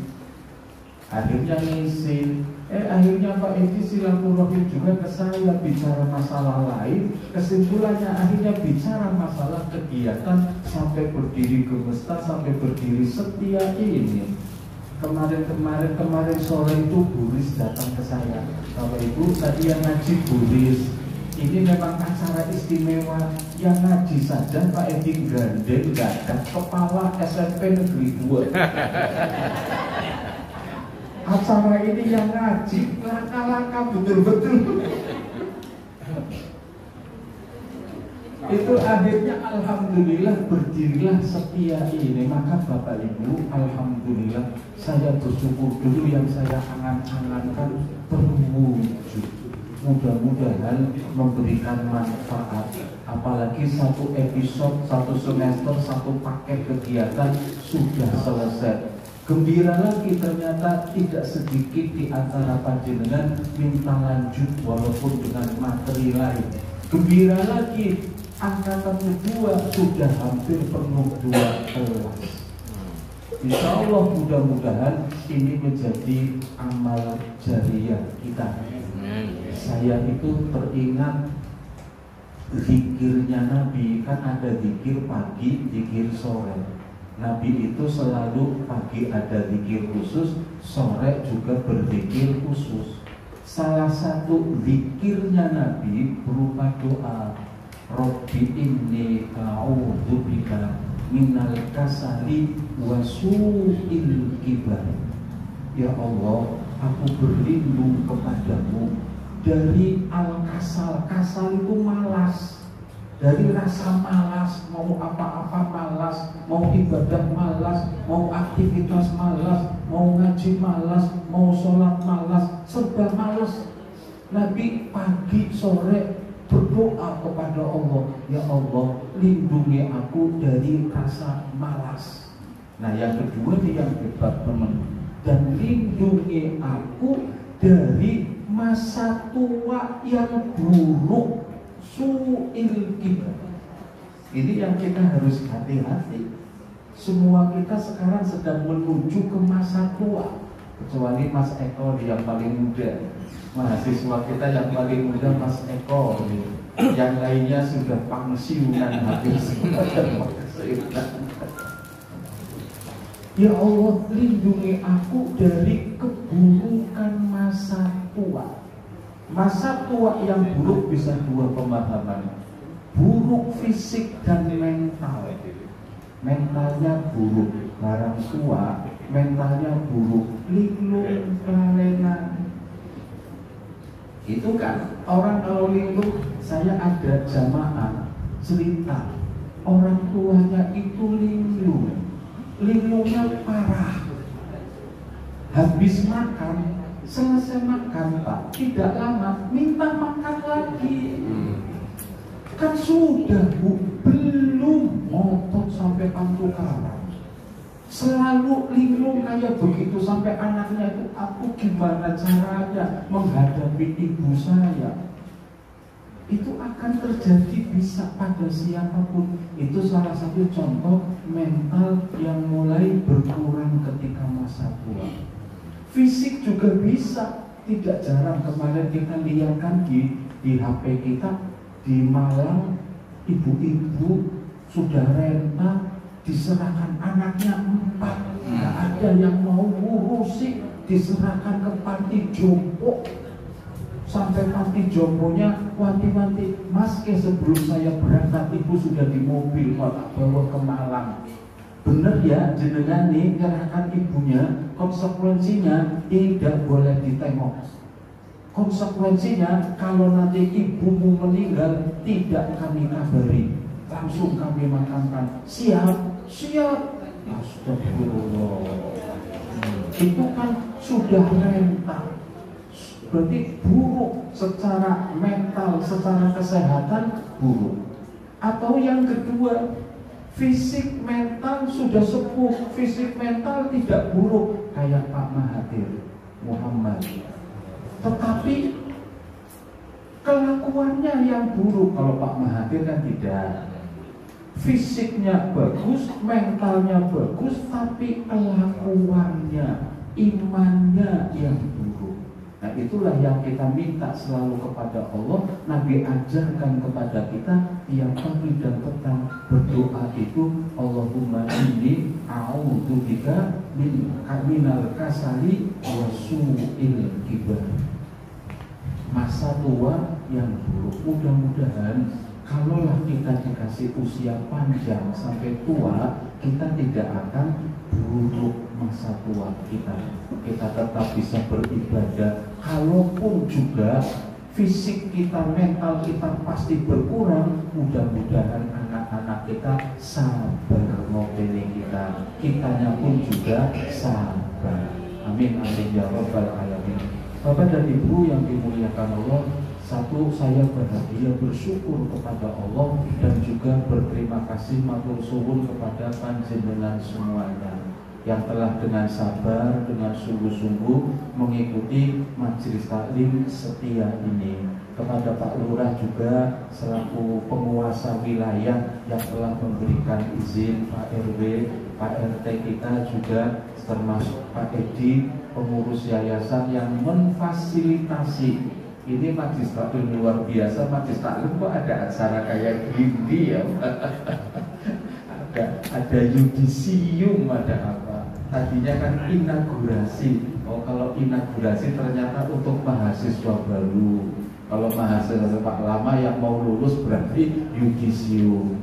akhirnya ngisi. Akhirnya Pak Edi silaturahim juga ke saya, bicara masalah lain. Kesimpulannya akhirnya bicara masalah kegiatan sampai berdiri Gemesta, sampai berdiri Setia ini. Kemarin sore itu Buris datang ke saya, Bapak Ibu tadi yang ngaji Buris, ini memang acara istimewa, yang ngaji saja Pak Edi gandeng gak ada kepala SMP Negeri 2. Acara ini yang ngaji laka-laka betul-betul. Itu akhirnya alhamdulillah berdirilah Setia ini. Maka Bapak Ibu, alhamdulillah saya bersyukur dulu yang saya angan-angankan terwujud. Mudah-mudahan memberikan manfaat. Apalagi satu episode, satu semester, satu paket kegiatan sudah selesai. Gembira lagi ternyata tidak sedikit di antara panjenengan minta lanjut walaupun dengan materi lain. Gembira lagi angkatan kedua sudah hampir penuh 2 kelas. Insya Allah mudah-mudahan ini menjadi amal jariah kita. Saya itu teringat zikirnya Nabi, kan ada zikir pagi, zikir sore. Nabi itu selalu pagi ada zikir khusus, sore juga berzikir khusus. Salah satu zikirnya Nabi berupa doa, Rabbi inni a'udzubika minal kasali wa su'il kibar. Ya Allah, aku berlindung kepadamu dari al-kasal. Kasal itu malas. Dari rasa malas, mau apa-apa malas, mau ibadah malas, mau aktivitas malas, mau ngaji malas, mau sholat malas, serba malas. Nabi pagi sore berdoa kepada Allah, ya Allah lindungi aku dari rasa malas. Nah yang kedua nih yang hebat teman, dan lindungi aku dari masa tua yang buruk, su'il kibar. Ini yang kita harus hati-hati. Semua kita sekarang sedang menuju ke masa tua, kecuali Mas Eko yang paling muda. Mahasiswa kita yang paling muda Mas Eko, yang lainnya sudah pensiunan habis. Ya Allah lindungi aku dari keburukan masa tua. Masa tua yang buruk bisa 2 pemahaman, buruk fisik dan mental. Mentalnya buruk, barang tua, mentalnya buruk, linglung, kelainan. Itu kan orang kalau linglung, saya ada jamaah cerita, orang tuanya itu linglung, linglungnya parah. Habis makan, selesai makan Pak, tidak lama minta makan lagi. Kan sudah Bu, belum ngotot sampai pantukaran. Selalu linglung kayak begitu sampai anaknya itu, aku gimana caranya menghadapi ibu saya. Itu akan terjadi bisa pada siapapun. Itu salah satu contoh mental yang mulai berkurang ketika masa tua. Fisik juga bisa. tidak jarang kemarin kita lihat kan di HP kita di Malang, ibu-ibu sudah renta diserahkan anaknya 4, nggak ada yang mau ngurusi, diserahkan ke panti jompo. Sampai panti jomponya wanti-wanti, Mas sebelum saya berangkat ibu sudah di mobil kok tak bawa ke Malang. Bener ya, jenengan nih nyerahkan ibunya, konsekuensinya tidak boleh ditengok. Konsekuensinya kalau nanti ibumu meninggal tidak kami kabari, langsung kami makamkan. Siap, siap. Astagfirullah. Itu kan sudah renta. Berarti buruk secara mental, secara kesehatan buruk. Atau yang kedua, fisik mental sudah sepuh, fisik mental tidak buruk kayak Pak Mahathir Muhammad. Tetapi kelakuannya yang buruk. Kalau Pak Mahathir kan tidak. Fisiknya bagus, mentalnya bagus, tapi kelakuannya, imannya yang buruk. Nah itulah yang kita minta selalu kepada Allah. Nabi ajarkan kepada kita tiap pagi dan petang berdoa itu, Allahumma inni a'udzubika minal kasali wa su'il kibar. Masa tua yang buruk. Mudah-mudahan kalaulah kita dikasih usia panjang sampai tua, kita tidak akan buruk masa tua kita. Kita tetap bisa beribadah. Kalaupun juga fisik kita, mental kita pasti berkurang, mudah-mudahan anak-anak kita sabar ngopeni kita, kitanya pun juga sabar. Amin amin ya rabbal alamin. Bapak dan Ibu yang dimuliakan Allah, satu, saya bahagia bersyukur kepada Allah dan juga berterima kasih matur suwun kepada panjenengan semuanya yang telah dengan sabar, dengan sungguh-sungguh mengikuti majelis taklim setia ini. Kepada Pak Lurah juga selaku penguasa wilayah yang telah memberikan izin, Pak RW, Pak RT kita juga, termasuk Pak Edi, pengurus yayasan yang memfasilitasi. Ini majelis taklim luar biasa. Majelis taklim kok ada acara kayak gini ya. ada yudisium, ada apa? Tadinya kan inaugurasi. Oh kalau inaugurasi ternyata untuk mahasiswa baru. Kalau mahasiswa Pak lama yang mau lulus berarti yudisium.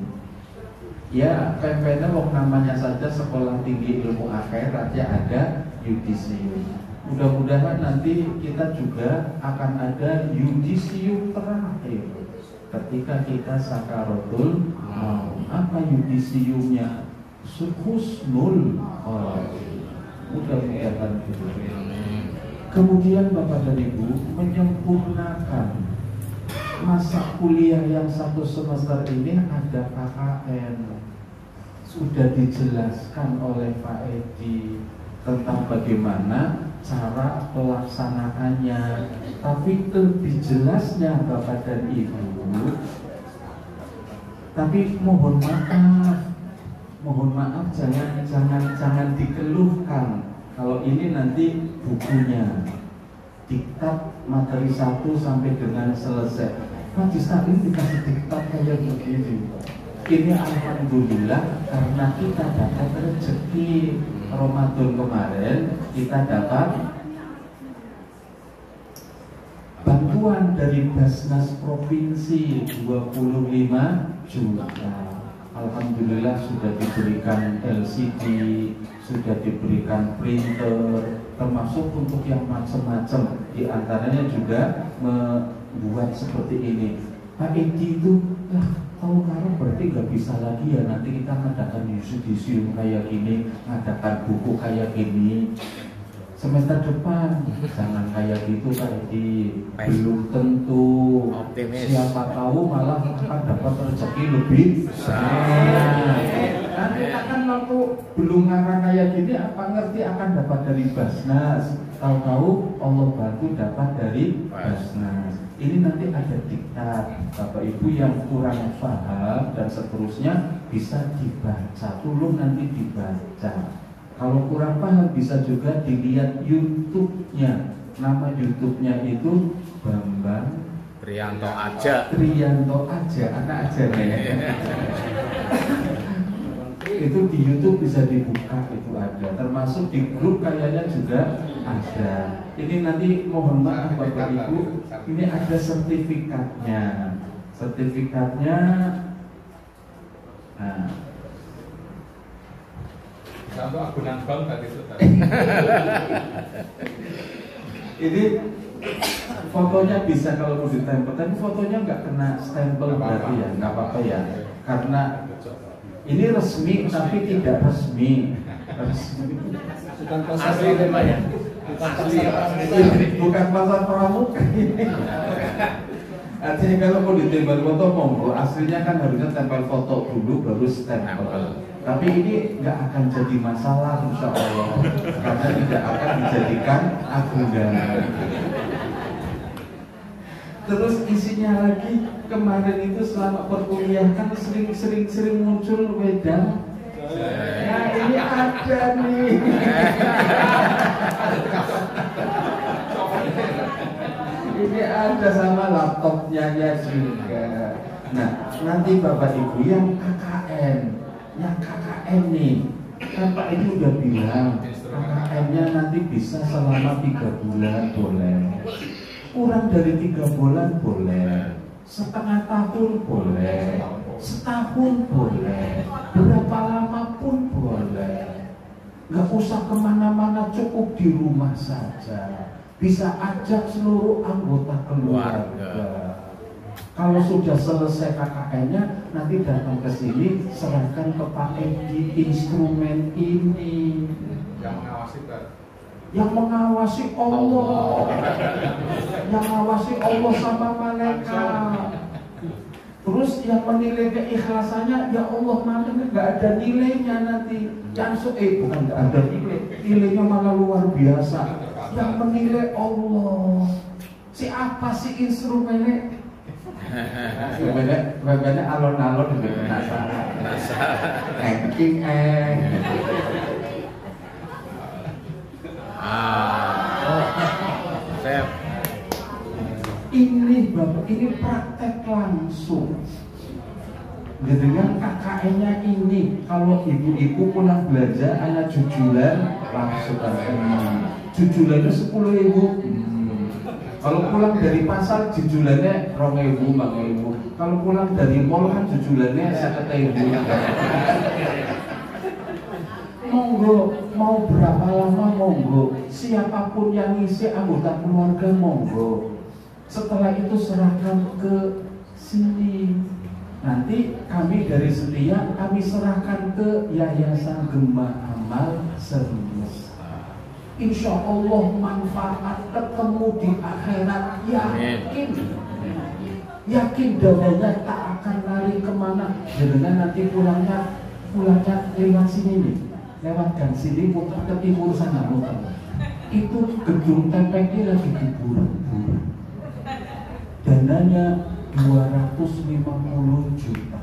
Ya pempenya wong namanya saja Sekolah Tinggi Ilmu Akhirat ya ada yudisium. Mudah-mudahan nanti kita juga akan ada yudisium terakhir ketika kita sakaratul maut. Apa yudisiumnya? Husnul khatimah. Mudah-mudahan itu. Kemudian Bapak dan Ibu menyempurnakan masa kuliah yang 1 semester ini ada KKN. Sudah dijelaskan oleh Pak Edi tentang bagaimana cara pelaksanaannya. Tapi lebih jelasnya Bapak dan Ibu, tapi mohon maaf jangan dikeluhkan kalau ini nanti bukunya diktat materi 1 sampai dengan selesai. Majelis taklim dikasih diktat kayak begini. Ini alhamdulillah karena kita dapat rezeki. Ramadan kemarin kita dapat bantuan dari Basnas Provinsi 25 juta. Alhamdulillah sudah diberikan LCD, sudah diberikan printer, termasuk untuk yang macam-macam. Di antaranya juga membuat seperti ini. Pak Edi itu tahun lalu berarti nggak bisa lagi ya, nanti kita ngadakan yudisium kayak gini, ngadakan buku kayak gini. Semester depan jangan kayak gitu Pak Edi, belum tentu. Optimis. Siapa tahu malah akan dapat rezeki lebih besar. Nanti akan waktu belum ngarang kayak gini apa ngerti akan dapat dari Basnas. Tahu-tahu Allah bantu dapat dari Basnas. Ini nanti ada diktat. Bapak Ibu yang kurang paham dan seterusnya bisa dibaca, tolong nanti dibaca. Kalau kurang paham bisa juga dilihat YouTube-nya Nama YouTube-nya itu Bambang Trianto aja. Trianto aja, anak aja nih. Itu di YouTube bisa dibuka, itu ada. Termasuk di grup kayaknya juga ada. Ini nanti mohon maaf Bapak Ibu, ini ada sertifikatnya. Sertifikatnya. Nah, Satu agunan bank tadi itu. ini fotonya bisa kalau mau ditempel, tapi fotonya nggak kena stempel berarti ya, nggak apa-apa ya. Karena ini resmi tapi tidak resmi. Bukan Asli itu Pak ya. Bukan pasar pramuka ini. Artinya kalau mau ditempel foto monggo, aslinya kan harusnya tempel foto dulu baru stempel. Tapi ini nggak akan jadi masalah insya Allah, karena tidak akan dijadikan agunan. Terus isinya lagi, kemarin itu selama perkuliahan sering muncul wedang. Nah ini ada nih. Ini ada sama laptopnya ya juga. Nah nanti Bapak Ibu yang KKN nih, kan Pak ini udah bilang KKN-nya nanti bisa selama 3 bulan boleh, kurang dari 3 bulan boleh, setengah tahun boleh, setahun boleh, berapa lama pun boleh. Nggak usah kemana-mana, cukup di rumah saja. Bisa ajak seluruh anggota keluarga. Kalau sudah selesai KKN-nya, nanti datang ke sini, serahkan ke Pak Edi instrumen ini. Yang mengawasi Pak. Yang mengawasi Allah, yang mengawasi Allah sama malaikat. Terus yang menilai keikhlasannya, ya Allah nanti nggak ada nilainya nanti. Yang bukan nggak ada nilainya malah luar biasa. Yang menilai Allah. Siapa sih instrumennya? Sebenarnya alon-alon juga penasaran. Ranking Ini Bapak, ini praktek langsung. Dengan KKN-nya ini, kalau ibu-ibu pulang belanja, anak jujulan langsung jujulannya 10.000. Kalau pulang dari pasar jujulannya 2.000, 5.000. Kalau pulang dari mall kan jujulannya 1.000. Monggo, mau berapa lama monggo. Siapapun yang ngisi anggota keluarga monggo. Setelah itu serahkan ke sini. Nanti kami dari Setia kami serahkan ke Yayasan Gema Amal Semesta. Insya Allah manfaat ketemu di akhirat, yakin. Yakin dananya tak akan lari kemana. Dengan nanti pulangnya lewat sini nih, lewat gang sini muter ke timur sana muter. Itu gedung tempeknya lagi diburu-buru. Dananya 250 juta.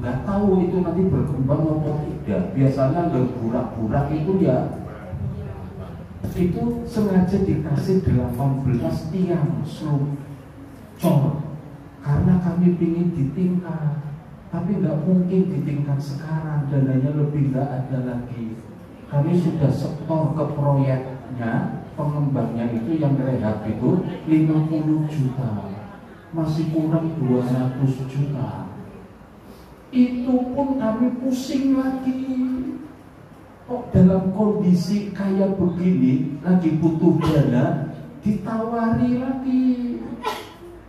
Nggak tahu itu nanti berkembang atau tidak. Biasanya berburak-burak itu ya, itu sengaja dikasih 18 tiang slum cor, karena kami ingin ditingkat. Tapi nggak mungkin ditingkat sekarang, dananya lebih nggak ada lagi. Kami sudah setor ke proyeknya, pengembangnya itu yang rehab itu 50 juta, masih kurang 200 juta. Itu pun kami pusing lagi. Kok dalam kondisi kayak begini lagi butuh dana, ditawari lagi.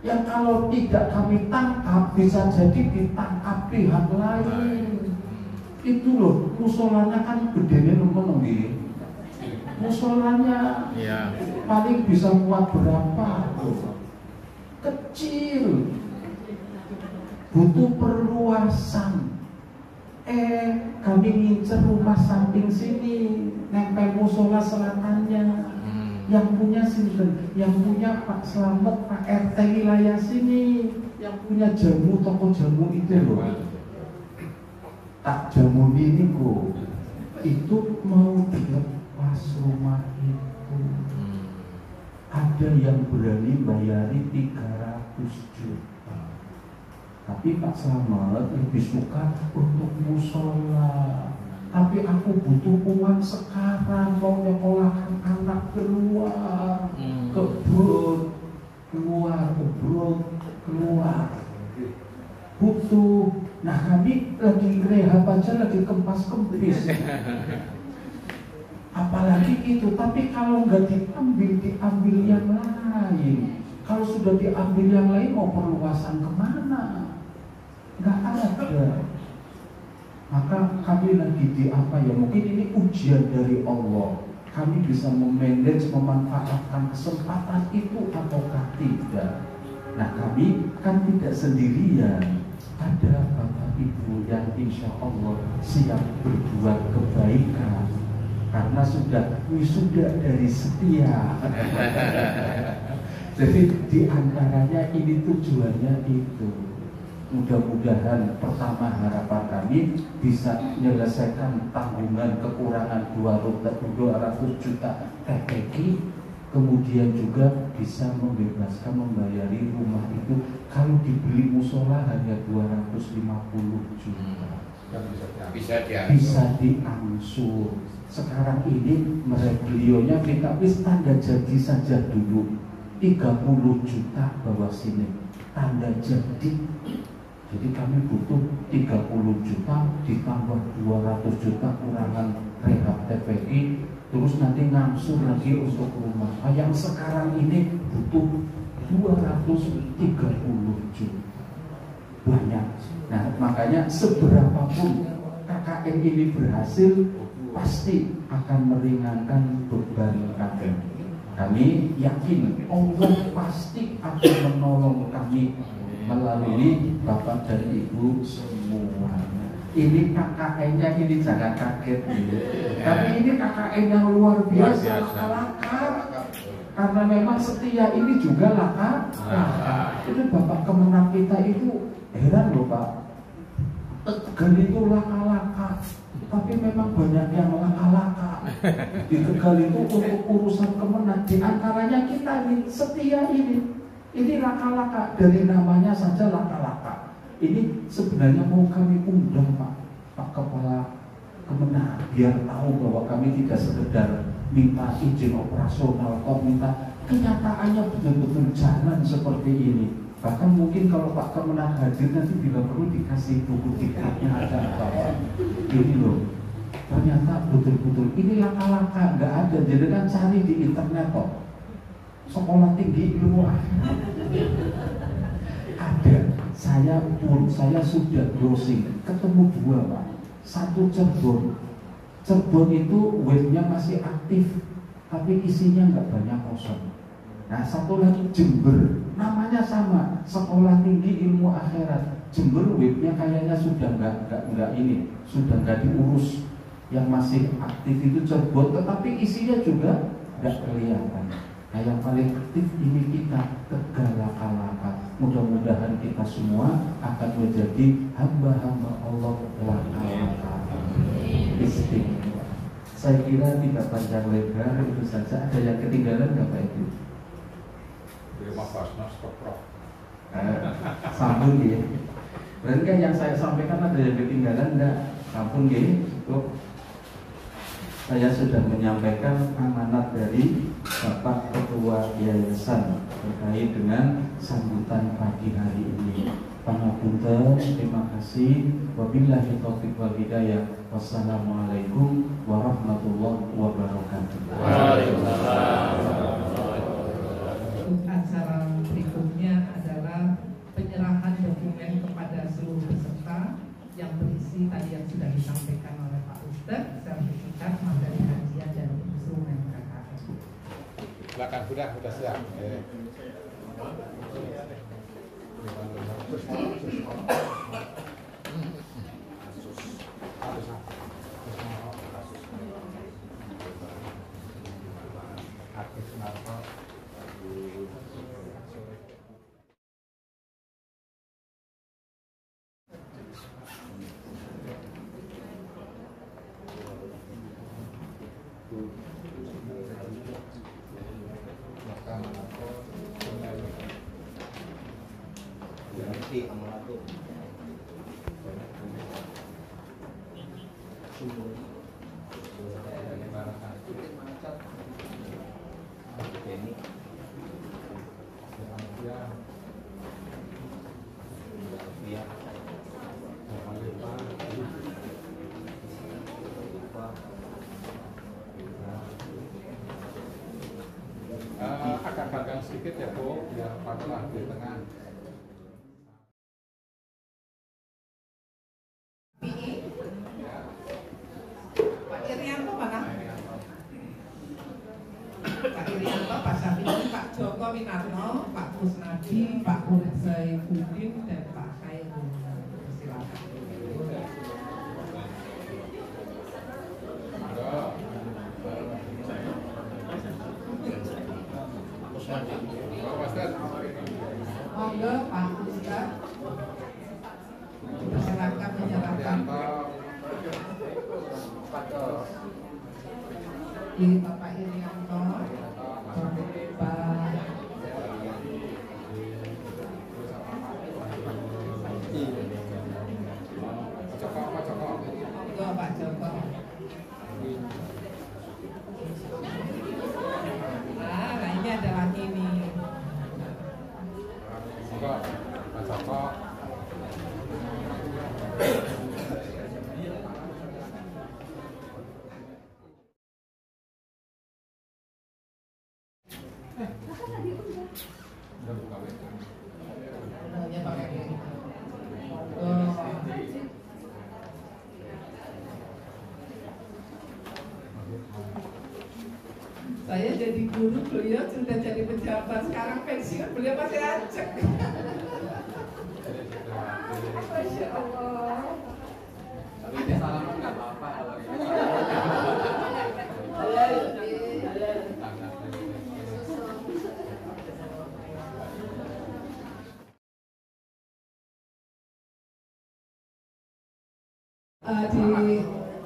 Yang kalau tidak kami tangkap bisa jadi ditangkap pihak lain. Itu loh, musolanya kan gedenya nomor nih. Musolanya ya, paling bisa muat berapa? Kecil, butuh perluasan. Kami ngincer rumah samping sini, nempel musola selatannya. Yang punya sinten, yang punya Pak Slamet, Pak RT wilayah sini, yang punya jamu, toko jamu itu loh. Tak jamu ini kok, itu mau dilepas rumah itu. ada yang berani bayari 300 juta. Tapi Pak Slamet lebih suka untuk musola. Tapi aku butuh uang sekarang, mau nyekolahkan anak keluar, kebun, keluar, butuh. Nah kami lagi rehab aja, lagi kempas kempis. Apalagi itu, tapi kalau nggak diambil yang lain. Kalau sudah diambil yang lain, mau perluasan kemana? Nggak ada. Maka kami lagi di apa ya? Mungkin ini ujian dari Allah. Kami bisa memanage, memanfaatkan kesempatan itu ataukah tidak? Nah kami kan tidak sendirian. Ada Bapak Ibu yang insya Allah siap berbuat kebaikan. Karena sudah wisuda dari setia. Jadi diantaranya ini tujuannya itu. Mudah-mudahan pertama harapan kami bisa menyelesaikan tanggungan kekurangan 200 juta TPK. Kemudian juga bisa membebaskan membayari rumah itu. Kalau dibeli musola hanya 250 juta. Bisa diangsur. Sekarang ini beliaunya minta wis tanda jadi saja dulu 30 juta bawah sini tanda jadi. Jadi kami butuh 30 juta ditambah 200 juta kurangan rehab TPI, terus nanti ngangsur lagi untuk rumah. Yang sekarang ini butuh 230 juta. Banyak. Nah makanya seberapapun KKN ini berhasil, pasti akan meringankan beban kami. Kami yakin Allah pasti akan menolong kami melalui Bapak dan Ibu semua. Ini KKN-nya ini jangan kaget gitu. Tapi ini KKN yang luar biasa, laka-laka. Karena memang setia ini juga laka. Itu Bapak Kemenang kita itu heran loh Pak. Tegal itu laka-laka. Tapi memang banyak yang laka-laka di Tegal itu untuk urusan Kemenang. Di antaranya kita nih, setia ini laka-laka, dari namanya saja laka-laka. Ini sebenarnya mau kami undang Pak Kepala Kemenang biar tahu bahwa kami tidak sekedar minta izin operasional, kok minta kenyataannya betul-betul jalan seperti ini. Bahkan mungkin kalau Pak Kemenang hadir nanti bila perlu dikasih buku tiketnya ada apa. Ini loh, ternyata betul-betul ini laka-laka, nggak ada. Jadi kan cari di internet kok. Sekolah tinggi ilmu akhirat ada. Saya sudah browsing, ketemu dua Pak. Satu Cirebon. Cirebon itu webnya masih aktif, tapi isinya nggak banyak kosong. Nah satu lagi Jember, namanya sama, Sekolah Tinggi Ilmu Akhirat. Jember webnya kayaknya sudah nggak ini, sudah nggak diurus. Yang masih aktif itu Cirebon, tetapi isinya juga nggak kelihatan. Nah yang paling aktif ini kita Tegal laka-laka. Mudah-mudahan kita semua akan menjadi hamba-hamba Allah laka-laka. Istighfar. Saya kira tidak panjang lebar, itu saja. Ada yang ketinggalan nggak Pak Ibu? Sambung ya. Berarti kan yang saya sampaikan ada yang ketinggalan enggak? Sambung ya. Cukup. Saya sudah menyampaikan amanat dari Bapak Ketua Yayasan terkait dengan sambutan pagi hari ini. Pangapunten, terima kasih. Wabillahi taufiq wal hidayah. Wassalamualaikum warahmatullahi wabarakatuh. Acara berikutnya adalah penyerahan dokumen kepada seluruh peserta yang berisi tadi yang sudah disampaikan oleh Pak Ustadz, sertifikat materi kajian dan instrumen KKN. Silakan, sudah siap. Terima kasih. Agak gagang sedikit ya Bu, biar pakai di tengah. Pak Irianto mana? Pak Irianto, Pak Syafi'i, Pak Joko Winarno, Pak Kusnadi, Pak Urip Saifuddin, dan Pak Khairul. Silakan. Monggo Pak Ustaz, silakan menyerahkan di Bapak Irianto, Pak Monggo Pak Joko. Nah ini adalah ini. Monggo Mas Joko. Namanya pakai ini. Saya jadi guru, beliau sudah jadi pejabat. Sekarang pensiun, beliau masih acek. Masya Allah. Ini salaman nggak apa-apa.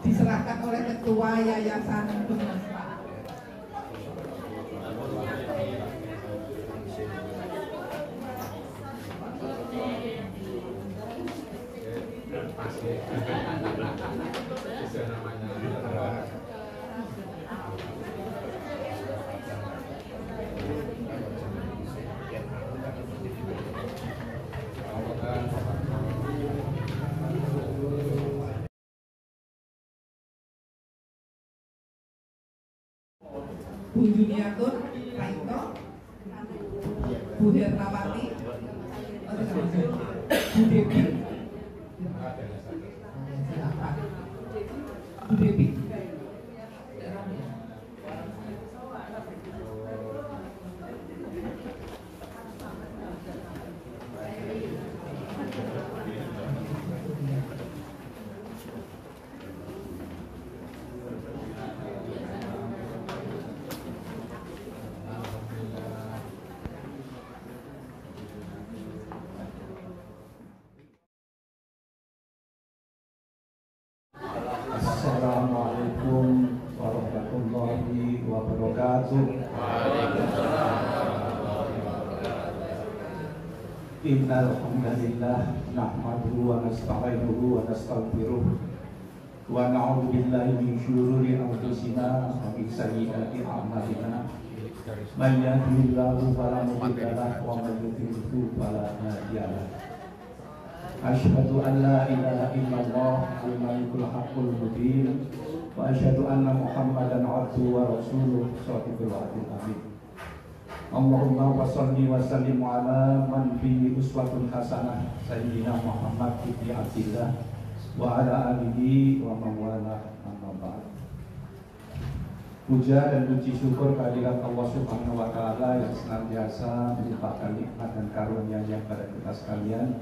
Diserahkan oleh Ketua Yayasan Bimasta. Bisa namanya. Bu Juniatun, Raito, Bu Hermawati, Bu Dewi, silakan. Bu Dewi. Assalamualaikum warahmatullahi wabarakatuh. Innal hamdalillah nahmaduhu wa nasta'inuhu wa nastaghfiruh wa na'udzu billahi min shururi anfusina wa min sayyiati a'malina. Man yahdihillahu fala mudilla lahu wa man yudlil fala hadiya lahu. Asyhadu an la ilaha illallah al-malikul haqqul mubin wa asyhadu anna Muhammadan abduhu wa rasuluh shadiqul wa'dil amin. Allahumma wa salli wa sallim ala man fi uswatun hasanah sayyidina Muhammad ibn Abdillah wa ala alihi wa man wala amma ba'd. Puja dan puji syukur kehadirat Allah Subhanahu wa taala yang senantiasa melimpahkan nikmat dan karunia-Nya pada kita sekalian.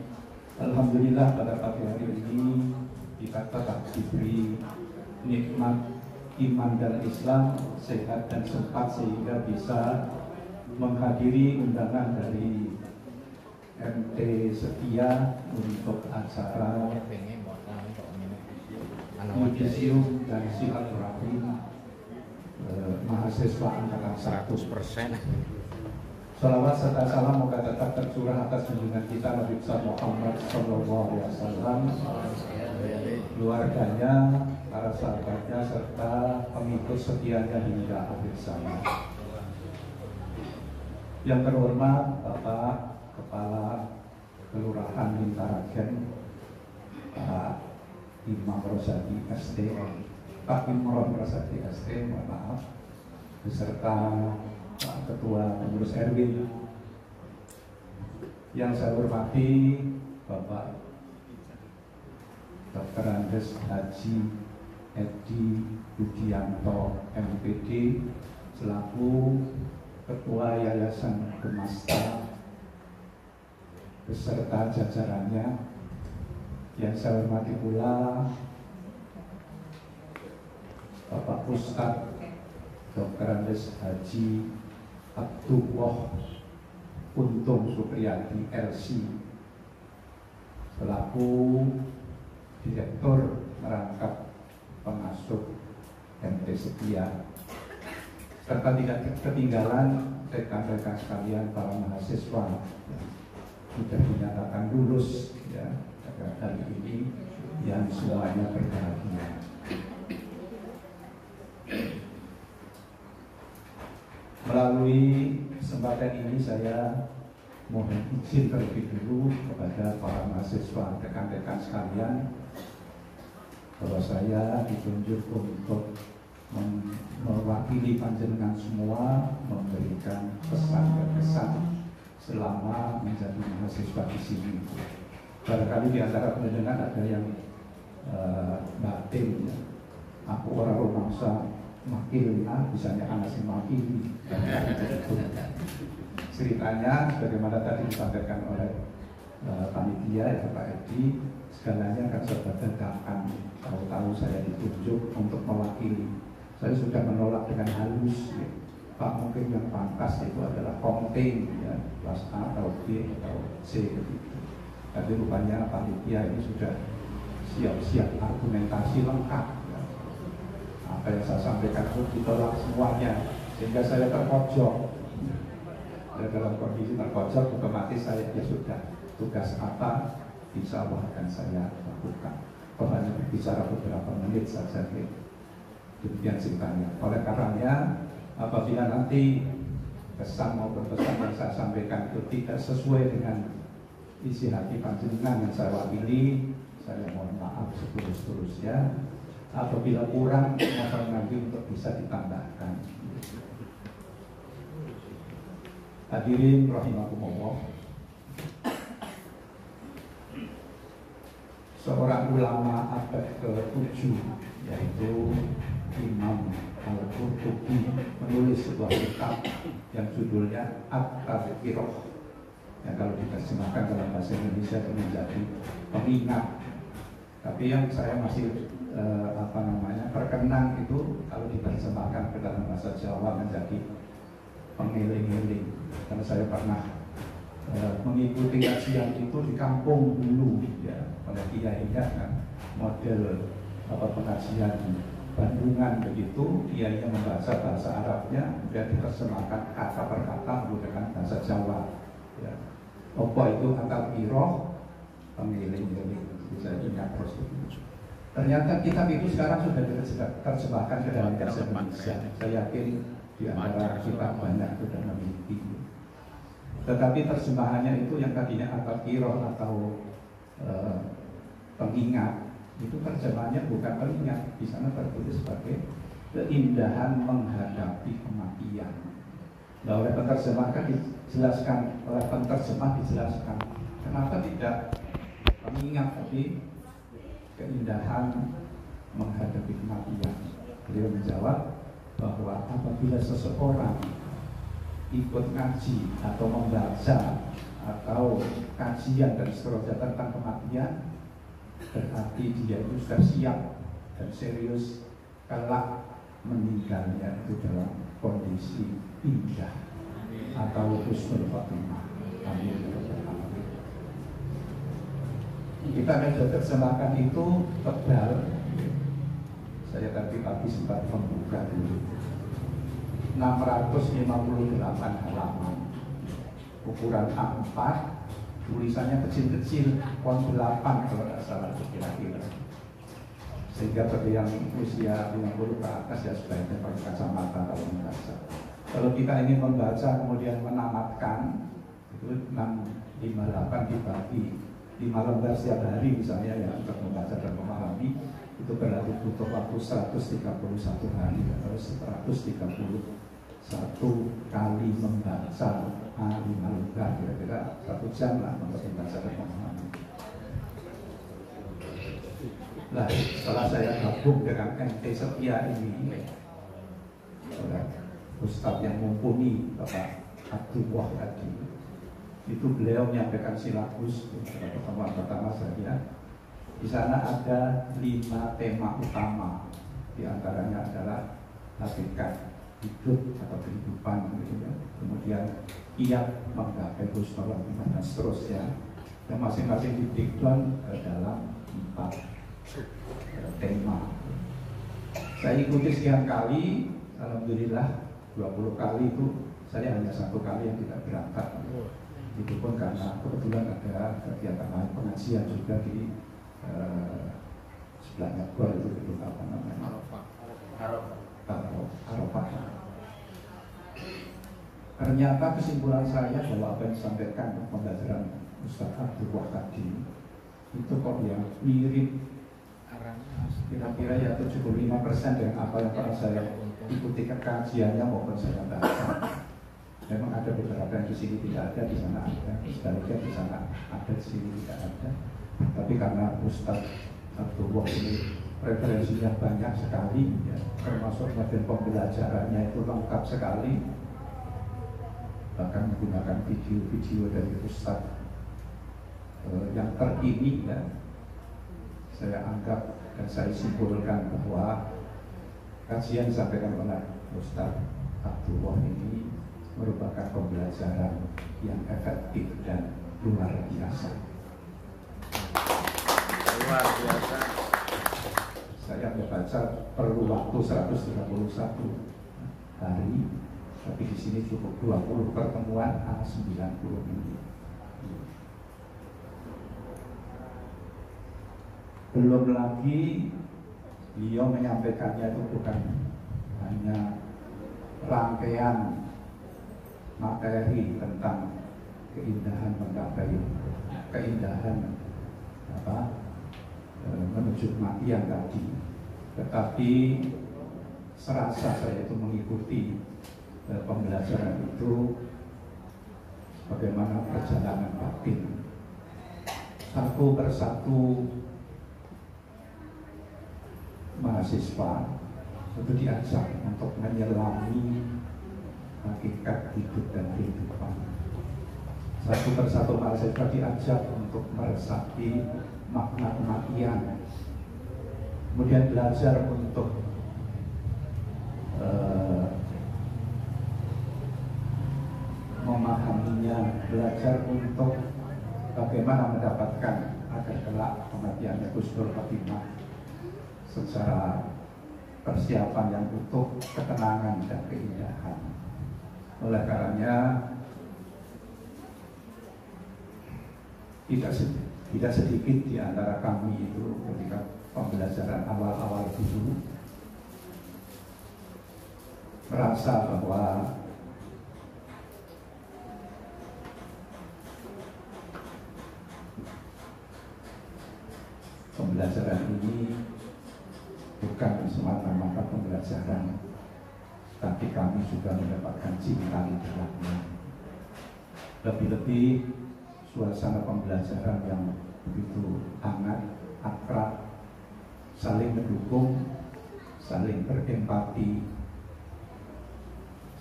Alhamdulillah pada pagi hari ini kita tetap diberi nikmat iman dan Islam, sehat dan sempat sehingga bisa menghadiri undangan dari MT Setia untuk acara yudisium dan silaturahim mahasiswa angkatan 100%. Salawat serta salam moga tetap tercurah atas junjungan kita Nabi besar Muhammad Sallallahu Alaihi Wasallam, keluarganya, para sahabatnya, serta pengikut setianya hingga akhir zaman. Yang terhormat Bapak Kepala Kelurahan Bintaragen, Pak Imam Rosadi SD, Pak Imam Rosadi SD, mohon maaf, beserta Pak Ketua Pengurus RW. Yang saya hormati Bapak Dr. Andes Haji Edi Budianto MPD selaku Ketua Yayasan Gemasta beserta jajarannya. Yang saya hormati pula Bapak Ustadz Dr. Andes Haji Abdullah Untung Supriyadi LC selaku Direktur Merangkap Pengasuh MT Setia, serta tidak ketinggalan rekan-rekan sekalian para mahasiswa yang sudah dinyatakan lulus ya pada hari ini, yang semuanya berbahagia. Melalui kesempatan ini saya mohon izin terlebih dulu kepada para mahasiswa, rekan-rekan sekalian, bahwa saya ditunjuk untuk mewakili panjenengan semua memberikan pesan dan kesan selama menjadi mahasiswa di sini. Barangkali di antara panjenengan ada yang batin, ya. Aku orang romansa makil, misalnya anak si makil. Ceritanya, sebagaimana tadi disampaikan oleh panitia ya Pak Edi, segalanya kan serba dadakan. Tahu-tahu saya ditunjuk untuk mewakili. Saya sudah menolak dengan halus. Ya. Pak, mungkin yang pantas itu adalah konting, ya, kelas A atau B atau C gitu. Tapi rupanya panitia ini sudah siap-siap argumentasi lengkap. Ya. Apa yang saya sampaikan itu ditolak semuanya, sehingga saya terpojok. Dan dalam kondisi terpojok, otomatis saya ya sudah, tugas apa insya Allah akan saya lakukan. Hanya berbicara beberapa menit saja, demikian ceritanya. Oleh karenanya, apabila nanti kesan maupun pesan yang saya sampaikan itu tidak sesuai dengan isi hati panjenengan yang saya wakili, saya mohon maaf setulus-tulusnya. Apabila kurang, mohon nanti untuk bisa ditambahkan. Hadirin rahimakumullah, seorang ulama abad ke-7 yaitu Imam Al-Qurtubi menulis sebuah kitab yang judulnya At-Tadhkirah, yang kalau diterjemahkan dalam bahasa Indonesia itu menjadi pengingat. Tapi yang saya masih terkenang itu kalau diterjemahkan ke dalam bahasa Jawa menjadi pengiling-iling, karena saya pernah mengikuti kajian itu di kampung dulu ya, oleh kiainya kan, model pengajian Bandungan begitu, kiainya membaca bahasa Arabnya kemudian diterjemahkan kata per kata menggunakan bahasa Jawa ya. Apa itu At-Tadhkirah, pengiling-iling, bisa ingat terus itu. Ternyata kitab itu sekarang sudah diterjemahkan ke dalam bahasa Indonesia. Saya yakin di antara kita banyak sudah memiliki. Tetapi terjemahannya itu yang tadinya At-Tadhkirah atau pengingat, itu terjemahannya bukan pengingat. Di sana tertulis sebagai keindahan menghadapi kematian. Nah, oleh penerjemah kan dijelaskan, oleh penerjemah dijelaskan kenapa tidak pengingat tapi keindahan menghadapi kematian. Beliau menjawab bahwa apabila seseorang ikut ngaji atau membaca atau kajian dan seterusnya tentang kematian, berarti dia itu sudah siap dan serius kelak meninggalnya itu dalam kondisi indah atau husnul khotimah. Amin. Kita akan terjemahkan itu tebal. Saya tadi pagi sempat membuka dulu 658 halaman. ukuran A4, tulisannya kecil-kecil, font 8 kalau tidak salah kira-kira. Sehingga bagi yang usia 50 ke atas ya sebaiknya pakai kacamata kalau membaca. Kalau kita ingin membaca kemudian menamatkan, itu 658 dibagi 5 lembar setiap hari misalnya ya untuk membaca dan memahami, itu berarti butuh waktu 131 hari atau 131 kali membaca A5 lembar, kira-kira 1 jam lah untuk membaca dan memahami. Nah, setelah saya gabung dengan MT Setia ini, Ustadz yang mumpuni Bapak Abdullah tadi, itu beliau menyampaikan silabus pada pertemuan pertama saya. Di sana ada 5 tema utama, di antaranya adalah hakikat hidup atau kehidupan gitu ya. Kemudian kiat menggapai husnul khotimah dan seterusnya. Dan masing-masing di breakdown dalam 4 tema. Saya ikuti sekian kali, alhamdulillah 20 kali itu saya hanya 1 kali yang tidak berangkat. Itu pun karena kebetulan ada kegiatan lain pengajian juga di sebelahnya gor itu apa namanya? Arafah. Ternyata kesimpulan saya bahwa apa yang disampaikan pembelajaran Ustaz Abdullah tadi itu kok yang mirip kira-kira ya 75% dengan apa yang pernah saya ikuti kajiannya maupun saya baca. Memang ada beberapa yang di sini tidak ada, di sana ada, sebaliknya di sana ada, di sini tidak ada. Tapi karena Ustaz Abdullah ini referensinya banyak sekali, ya, termasuk materi pembelajarannya itu lengkap sekali, bahkan menggunakan video-video dari Ustaz yang terkini, ya, saya anggap dan saya simpulkan bahwa kajian disampaikan oleh Ustaz Abdullah ini merupakan pembelajaran yang efektif dan luar biasa. Luar biasa. Saya membaca perlu waktu 131 hari, tapi di sini cukup 20 pertemuan 90 menit. Belum lagi beliau menyampaikannya itu bukan hanya rangkaian materi tentang keindahan menggapai keindahan menuju kematian tadi, tetapi serasa saya itu mengikuti pembelajaran itu bagaimana perjalanan batin satu persatu mahasiswa itu diajak untuk menyelami hakikat hidup dan kehidupan. Satu persatu mahasiswa diajak untuk meresapi makna kematian, kemudian belajar untuk memahaminya, belajar untuk bagaimana mendapatkan agar kelak kematiannya husnul khotimah secara persiapan yang utuh, ketenangan dan keindahan. Oleh karenanya tidak sedikit di antara kami itu ketika pembelajaran awal-awal dulu merasa bahwa pembelajaran ini bukan semata-mata pembelajaran, tapi kami juga mendapatkan cinta di dalamnya. Lebih-lebih suasana pembelajaran yang begitu hangat, akrab, saling mendukung, saling berempati,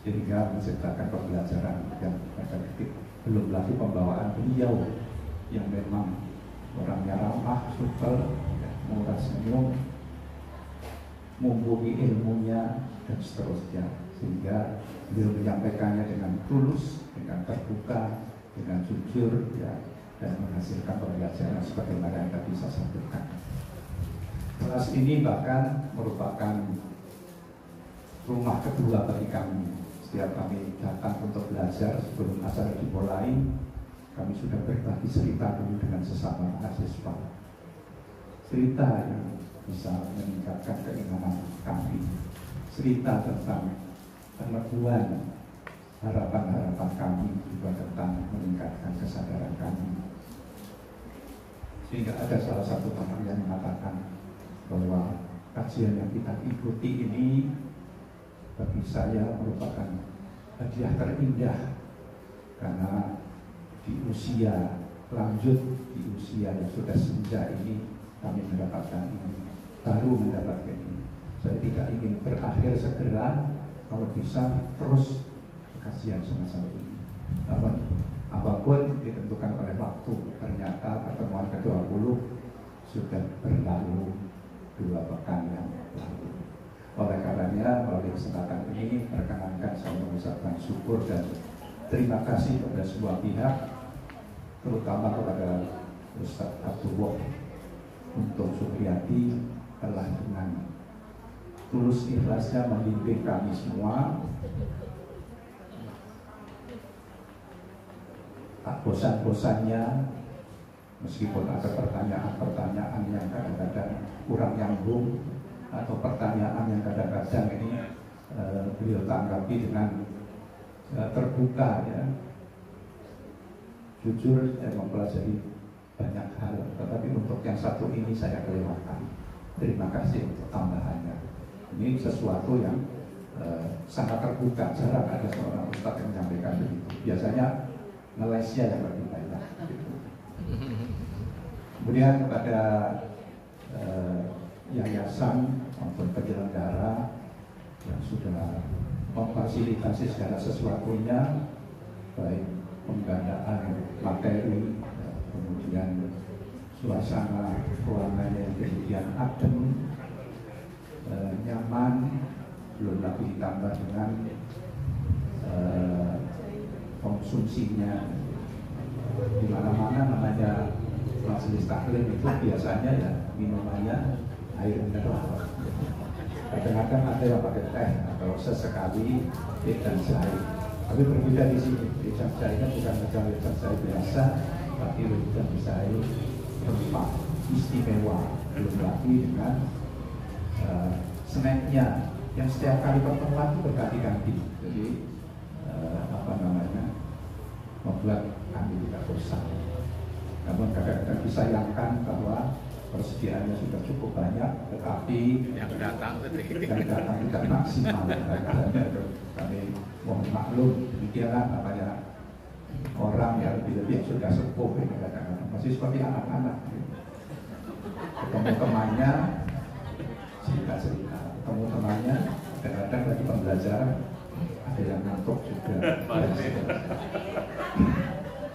sehingga menciptakan pembelajaran yang efektif. Belum lagi pembawaan beliau yang memang orangnya ramah, supel, murah senyum, mumpuni ilmunya dan seterusnya, sehingga beliau menyampaikannya dengan tulus, dengan terbuka, dengan jujur, ya, dan menghasilkan pembelajaran sebagaimana yang tadi saya sampaikan. Kelas ini bahkan merupakan rumah kedua bagi kami setiap kami datang untuk belajar sebelum acara dimulai, kami sudah berbagi cerita dulu dengan sesama mahasiswa. Cerita yang bisa meningkatkan keimanan kami, cerita tentang peneguhan harapan-harapan kami, juga tentang meningkatkan kesadaran kami. Sehingga ada salah satu teman yang mengatakan bahwa kajian yang kita ikuti ini bagi saya merupakan hadiah terindah, karena di usia lanjut, di usia yang sudah senja ini kami mendapatkan ini, baru mendapatkan ini. Saya tidak ingin berakhir segera, kalau bisa terus kajian semacam ini. Namun apapun ditentukan oleh waktu, ternyata pertemuan ke-20 sudah berlalu 2 pekan yang lalu. Oleh karenanya, melalui kesempatan ini perkenankan saya mengucapkan syukur dan terima kasih kepada semua pihak, terutama kepada Ustaz Abdullah untuk Supriyadi telah dengan tulus ikhlasnya membimbing kami semua. Tak bosan-bosannya, meskipun ada pertanyaan-pertanyaan yang kadang-kadang kurang nyambung, atau pertanyaan yang kadang-kadang ini beliau tanggapi dengan terbuka, ya. Jujur saya mempelajari banyak hal, tetapi untuk yang satu ini saya kelewatan. Terima kasih untuk tambahannya. Ini sesuatu yang sangat terbuka, jarang ada seorang ustadz yang menyampaikan begitu. Biasanya Malaysia yang lebih banyak. Kemudian kepada yayasan maupun penyelenggara yang sudah memfasilitasi segala sesuatunya, baik penggandaan materi, kemudian suasana ruangannya yang kemudian adem, nyaman, belum lagi ditambah dengan konsumsinya. Di mana-mana namanya majelis taklim itu biasanya ya minumannya air mineral. Kadang-kadang ada yang pakai teh atau sesekali teh dan jahe. Tapi berbeda di sini. Teh dan jahe bukan macam teh dan jahe biasa, tapi teh dan jahe rempah istimewa. Belum lagi dengan snacknya yang setiap kali pertemuan itu berganti-ganti. Jadi membuat kami tidak bosan. Namun kadang-kadang disayangkan bahwa persediaannya sudah cukup banyak, tetapi yang datang tidak maksimal. Kami mohon maklum, demikianlah namanya orang yang lebih sudah sepuh ini, kadang-kadang masih seperti anak-anak. Ketemu temannya cerita-cerita, ketemu temannya kadang-kadang lagi pembelajaran, ada yang ngantuk juga.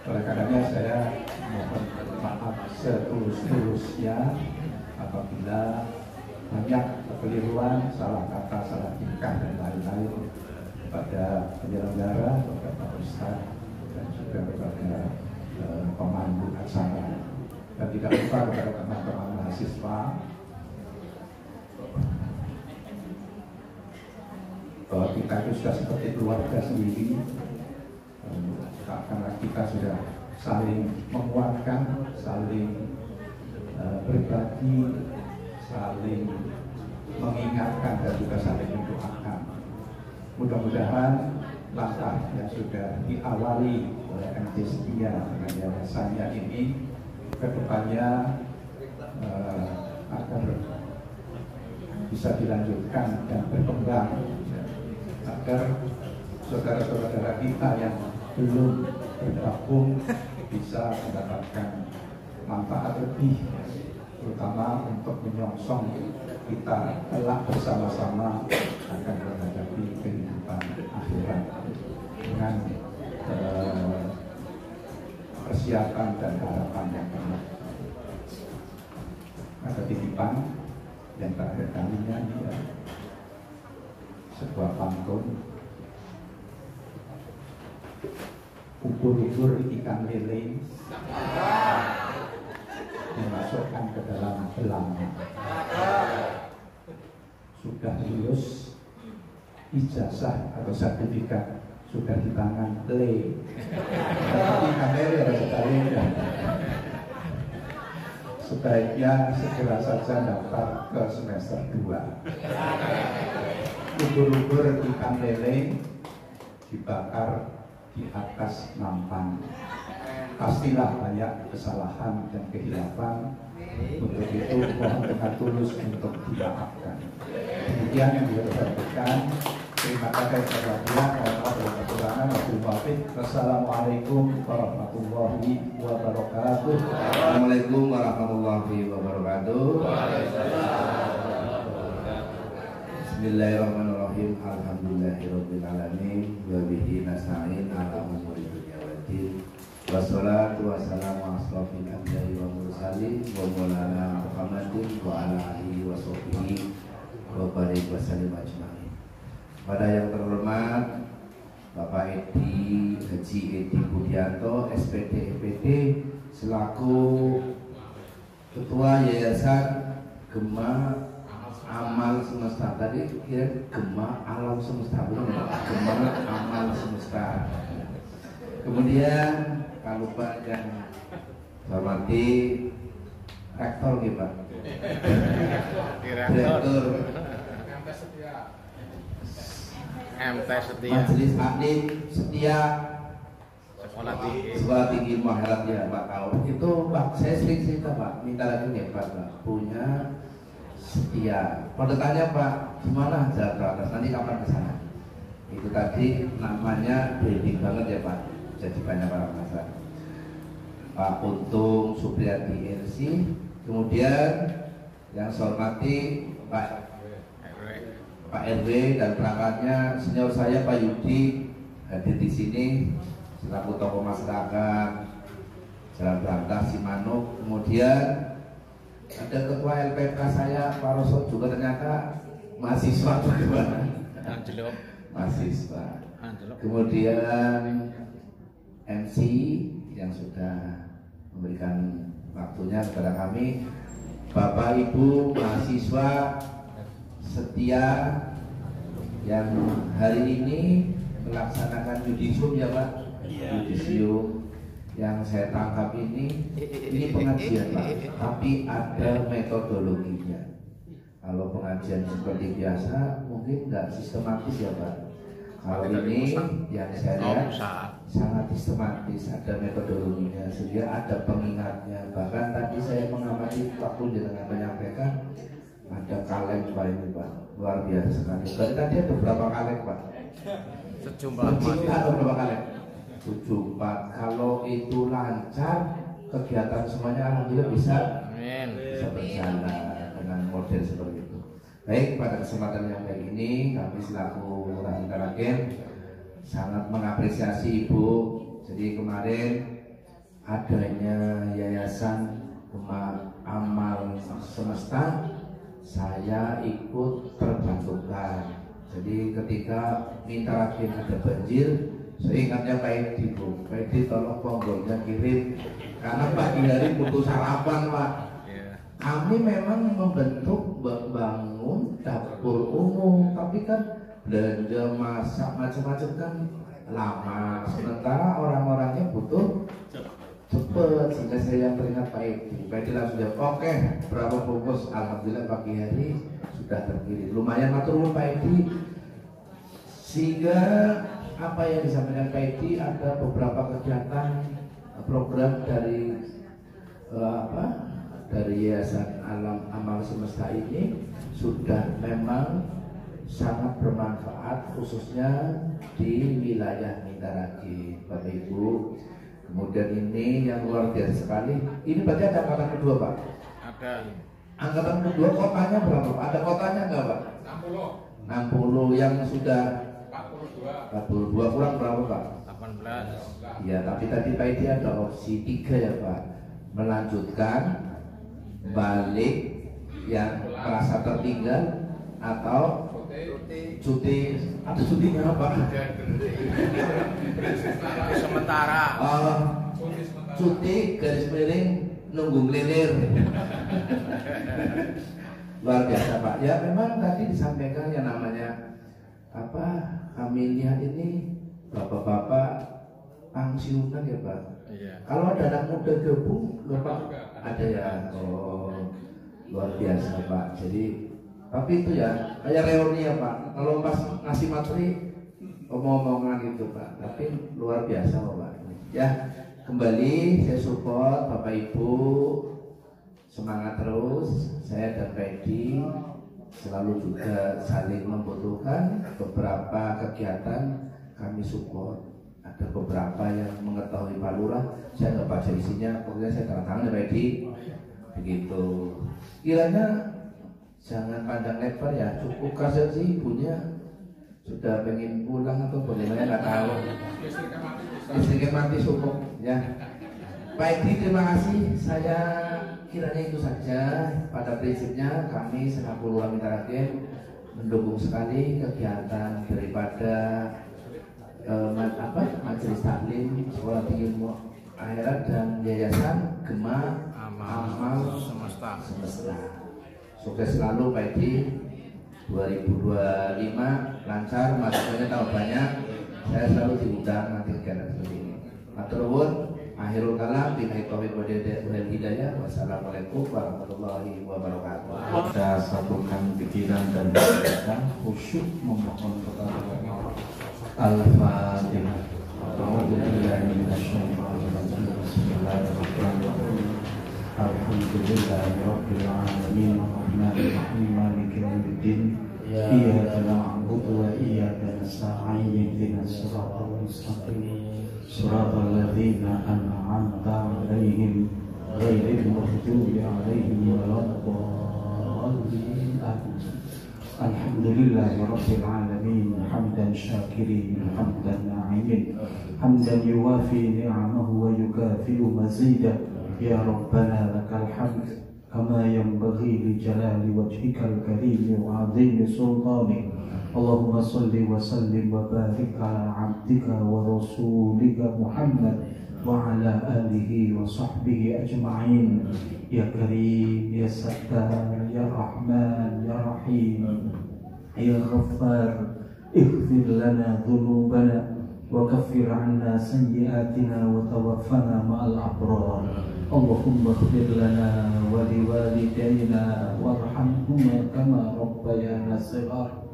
Oleh karenanya saya mohon maaf setulus-tulusnya apabila banyak kekeliruan, salah kata, salah tingkah dan lain-lain kepada penyelenggara, kepada Pak Ustaz dan juga kepada pemandu acara. Dan tidak lupa kepada teman-teman mahasiswa bahwa kita itu sudah seperti keluarga sendiri. Karena kita sudah saling menguatkan, saling berbagi, saling mengingatkan dan juga saling mendoakan. Mudah-mudahan langkah yang sudah diawali oleh MT Setia dengan yayasannya ini kedepannya agar bisa dilanjutkan dan berkembang, agar saudara-saudara kita yang belum bergabung bisa mendapatkan manfaat lebih, terutama untuk menyongsong kita kelak bersama-sama akan menghadapi kehidupan akhirat dengan persiapan dan harapan yang penuh. Ada titipan yang terakhir kalinya ini ya, sebuah pantun. Ubur-ubur ikan lele dimasukkan ke dalam belang, sudah lulus ijazah atau sertifikat sudah di tangan le. Tapi kamera ada sekali. Sebaiknya segera saja daftar ke semester 2. Ubur-ubur ikan lele dibakar di atas nampan. Pastilah banyak kesalahan dan kehilapan. Untuk itu mohon dengan tulus untuk dimaafkan. Kemudian yang disampaikan, terima kasih Wassalamualaikum warahmatullahi wabarakatuh. Assalamualaikum warahmatullahi wabarakatuh. Bismillahirrahmanirrahim. Alhamdulillahirabbil alamin wa bihi nasta'in ala umuri dunya waddin. Wassalatu wassalamu ala asrofil anbiya'i wa mursalin wa maulana Muhammadin wa ala alihi wa sahbihi wa barik wa sallim ajma'in. Pada yang terhormat Bapak Edi Haji Edi Budianto SPD EPD selaku Ketua Yayasan Gema Amal Semesta. Tadi kira Gema Alam Semesta, belum ya? Gema Amal Semesta. Kemudian kalau Pak yang hormati rektor gitu Pak, direktur MT Setia, Majelis Taklim Setia Sekolah Tinggi Muhammad ya Pak. Kalau itu Pak, saya sering cerita Pak, minta lagi nih Pak, punya Setia. Pada tanya Pak, gimana Jakarta? Nanti kapan ke sana? Itu tadi namanya branding banget ya Pak. Jadi banyak orang masyarakat. Pak Untung Supriyadi LC, kemudian yang saya hormati Pak RW dan perangkatnya, senior saya Pak Yudi hadir di sini selaku tokoh masyarakat Jalan Berantas Simanuk. Kemudian ada ketua LPK saya Pak Roso juga ternyata mahasiswa bagaimana? Mahasiswa. Kemudian MC yang sudah memberikan waktunya kepada kami, Bapak Ibu mahasiswa setia yang hari ini melaksanakan yudisium ya Pak. Yudisium yang saya tangkap ini pengajian Pak, tapi ada metodologinya. Kalau pengajian seperti biasa mungkin nggak sistematis ya Pak. Kalau ini yang saya lihat sangat sistematis, ada metodologinya, sehingga ada pengingatnya. Bahkan tadi saya mengamati waktu dengan menyampaikan ada kaleng Pak ini Pak, luar biasa sekali. Berarti tadi ada berapa kaleng Pak? sejumlah Ada berapa kaleng? 7 Pak. Kalau itu lancar, kegiatan semuanya alhamdulillah bisa berjalan dengan model seperti itu. Baik, pada kesempatan yang baik ini kami selaku Lurah Interagen sangat mengapresiasi Ibu. Jadi kemarin adanya Yayasan Gema Amal Semesta, saya ikut terbantukan. Jadi ketika Interagen ada banjir, saya ingatnya Pak Edi Bu, Pak Edi tolong ponggolnya kirim, karena pagi hari butuh sarapan Pak. Kami memang membentuk bangun dapur umum, tapi kan belanja masak macam-macam kan lama. Sementara orang-orangnya butuh cepet, sehingga saya yang teringat Pak Edi. Pak Edi langsung jawab, oke, berapa bungkus? Alhamdulillah pagi hari sudah terkirim. Lumayan matur nuwun Pak Edi. Sehingga apa yang disampaikan Pak Edi, ada beberapa kegiatan program dari dari Yayasan Amal Semesta ini sudah memang sangat bermanfaat, khususnya di wilayah Mintaragi, Bapak Ibu. Kemudian ini yang luar biasa sekali, ini berarti ada angkatan kedua Pak? Ada. Angkatan kedua kotanya berapa Pak? Ada kotanya enggak Pak? 60. Yang sudah 42 kurang berapa Pak? 18. Ya, tapi tadi Pak Edi ada opsi 3 ya Pak, melanjutkan balik yang merasa tertinggal atau cuti. Ada cutinya apa? Sementara. Cuti garis miring nunggu ngelilir. Luar biasa Pak. Ya memang tadi disampaikan yang namanya apa, lihat ini bapak-bapak pensiunan ya Pak. Iya. Kalau ada anak muda gabung, Bapak ada ya. Oh, luar biasa Pak. Jadi tapi itu ya kayak reuni ya Pak. Kalau pas ngasih materi omong-omongan gitu Pak. Tapi luar biasa Pak. Ya kembali saya support Bapak Ibu, semangat terus. Saya dan Pak Edi selalu juga saling membutuhkan. Beberapa kegiatan kami support. Ada beberapa yang mengetahui Pak Lurah, saya nggak baca isinya, pokoknya saya tanda tangan ya Pak Edi. Begitu. Kiranya jangan pandang lebar ya, cukup kasih sih ibunya sudah pengen pulang atau bagaimana nggak tahu. Listriknya mati cukup ya. Pak Edi terima kasih. Saya kiranya itu saja. Pada prinsipnya kami selaku Lurah Mitra Rakyat mendukung sekali kegiatan daripada Majelis Taklim Sekolah Tinggi Ilmu Akhirat dan Yayasan Gema Amal Semesta. Sukses selalu Pak Edi. 2025 lancar, mahasiswanya tambah banyak. Saya selalu diundang nanti kegiatan seperti ini. Matur nuwun. Akhirul kalam billahi taufiq wal hidayah. Wassalamualaikum warahmatullahi wabarakatuh. Kita satukan pikiran dan kita khusyuk memohon kepada Allah. Al-Fatihah. A'udzubillahi minasyaitonir rajim. Bismillahirrahmanirrahim. Alhamdulillahirabbil alamin. Arrahmanir rahim. Maliki yaumiddin. Iyyaka na'budu wa iyyaka nasta'in. Ihdinas siratal mustaqim. Siratal ladzina an'amta 'alaihim ghairil maghdubi 'alaihim waladdallin. Alhamdulillahi rabbil alamin. Hamdan syakirin, hamdan na'imin, hamdan yuwafi ni'amahu wa yukafi'u mazidah. Ya Rabbana lakal hamd kama yanbaghi li jalali wajhikal karim wa 'azimi sultanik. Allahumma salli wa sallim wa barik ala 'abdika wa rasulika Muhammad wa ala alihi wa sahbihi ajma'in. Ya Karim, Ya Sattar, Ya Rahman, Ya Rahim, Ya Ghaffar, ighfir lana dhunubana wa kaffir anna sayyiatina wa tawaffana ma'al abrar. Allahumma ighfir lana wa liwalidayna warhamhuma kama rabbayana shighar.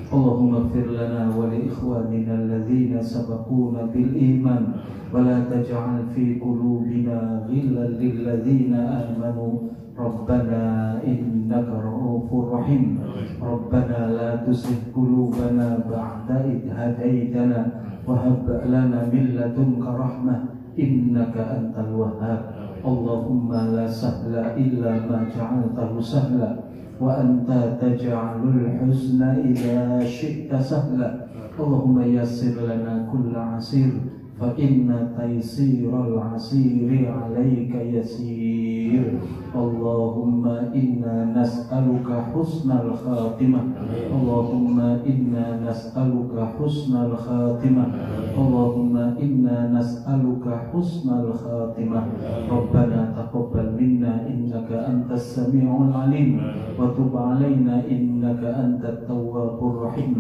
Allahumma ighfir lana wa li ikhwanina alladhina sabaquna bil iman wa la taj'al fi qulubina ghillan lil ladzina amanu. Rabbana innaka ra'ufur rahim. Rabbana la tuzigh qulubana ba'da idh hadaytana wa hab lana min ladunka rahmah innaka antal wahhab. Allahumma la sahla illa ma ja'altahu sahla wa anta taj'alul huzna idza syi'ta sahla. Allahumma yassir lana kulla 'asir fa inna taysiral 'asiri 'alaika yasir. Allahumma inna nas'aluka husnal khatimah. Allahumma inna nas'aluka husnal khatimah. Allahumma inna nas'aluka husnal khatimah. Rabbana taqabbal minna innaka antas sami'ul alim wa tub 'alaina innaka antat tawwabur rahim.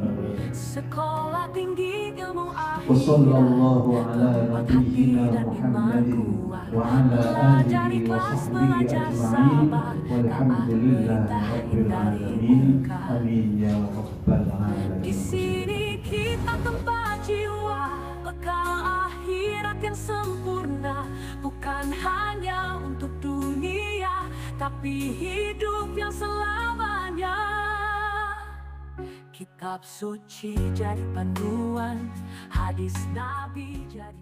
Sekolah Tinggi Ilmu Akhirat. Wa sallallahu ala nabiyyina Muhammadin wa ala alihi wa sahbihi ajma'in. Walhamdulillahi rabbil alamin. Amin ya rabbal alamin. Di sini kita tempat jiwa, bekal akhirat yang sempurna, bukan hanya untuk dunia, tapi hidup yang selamanya. Kitab suci jadi panduan, hadis Nabi jadi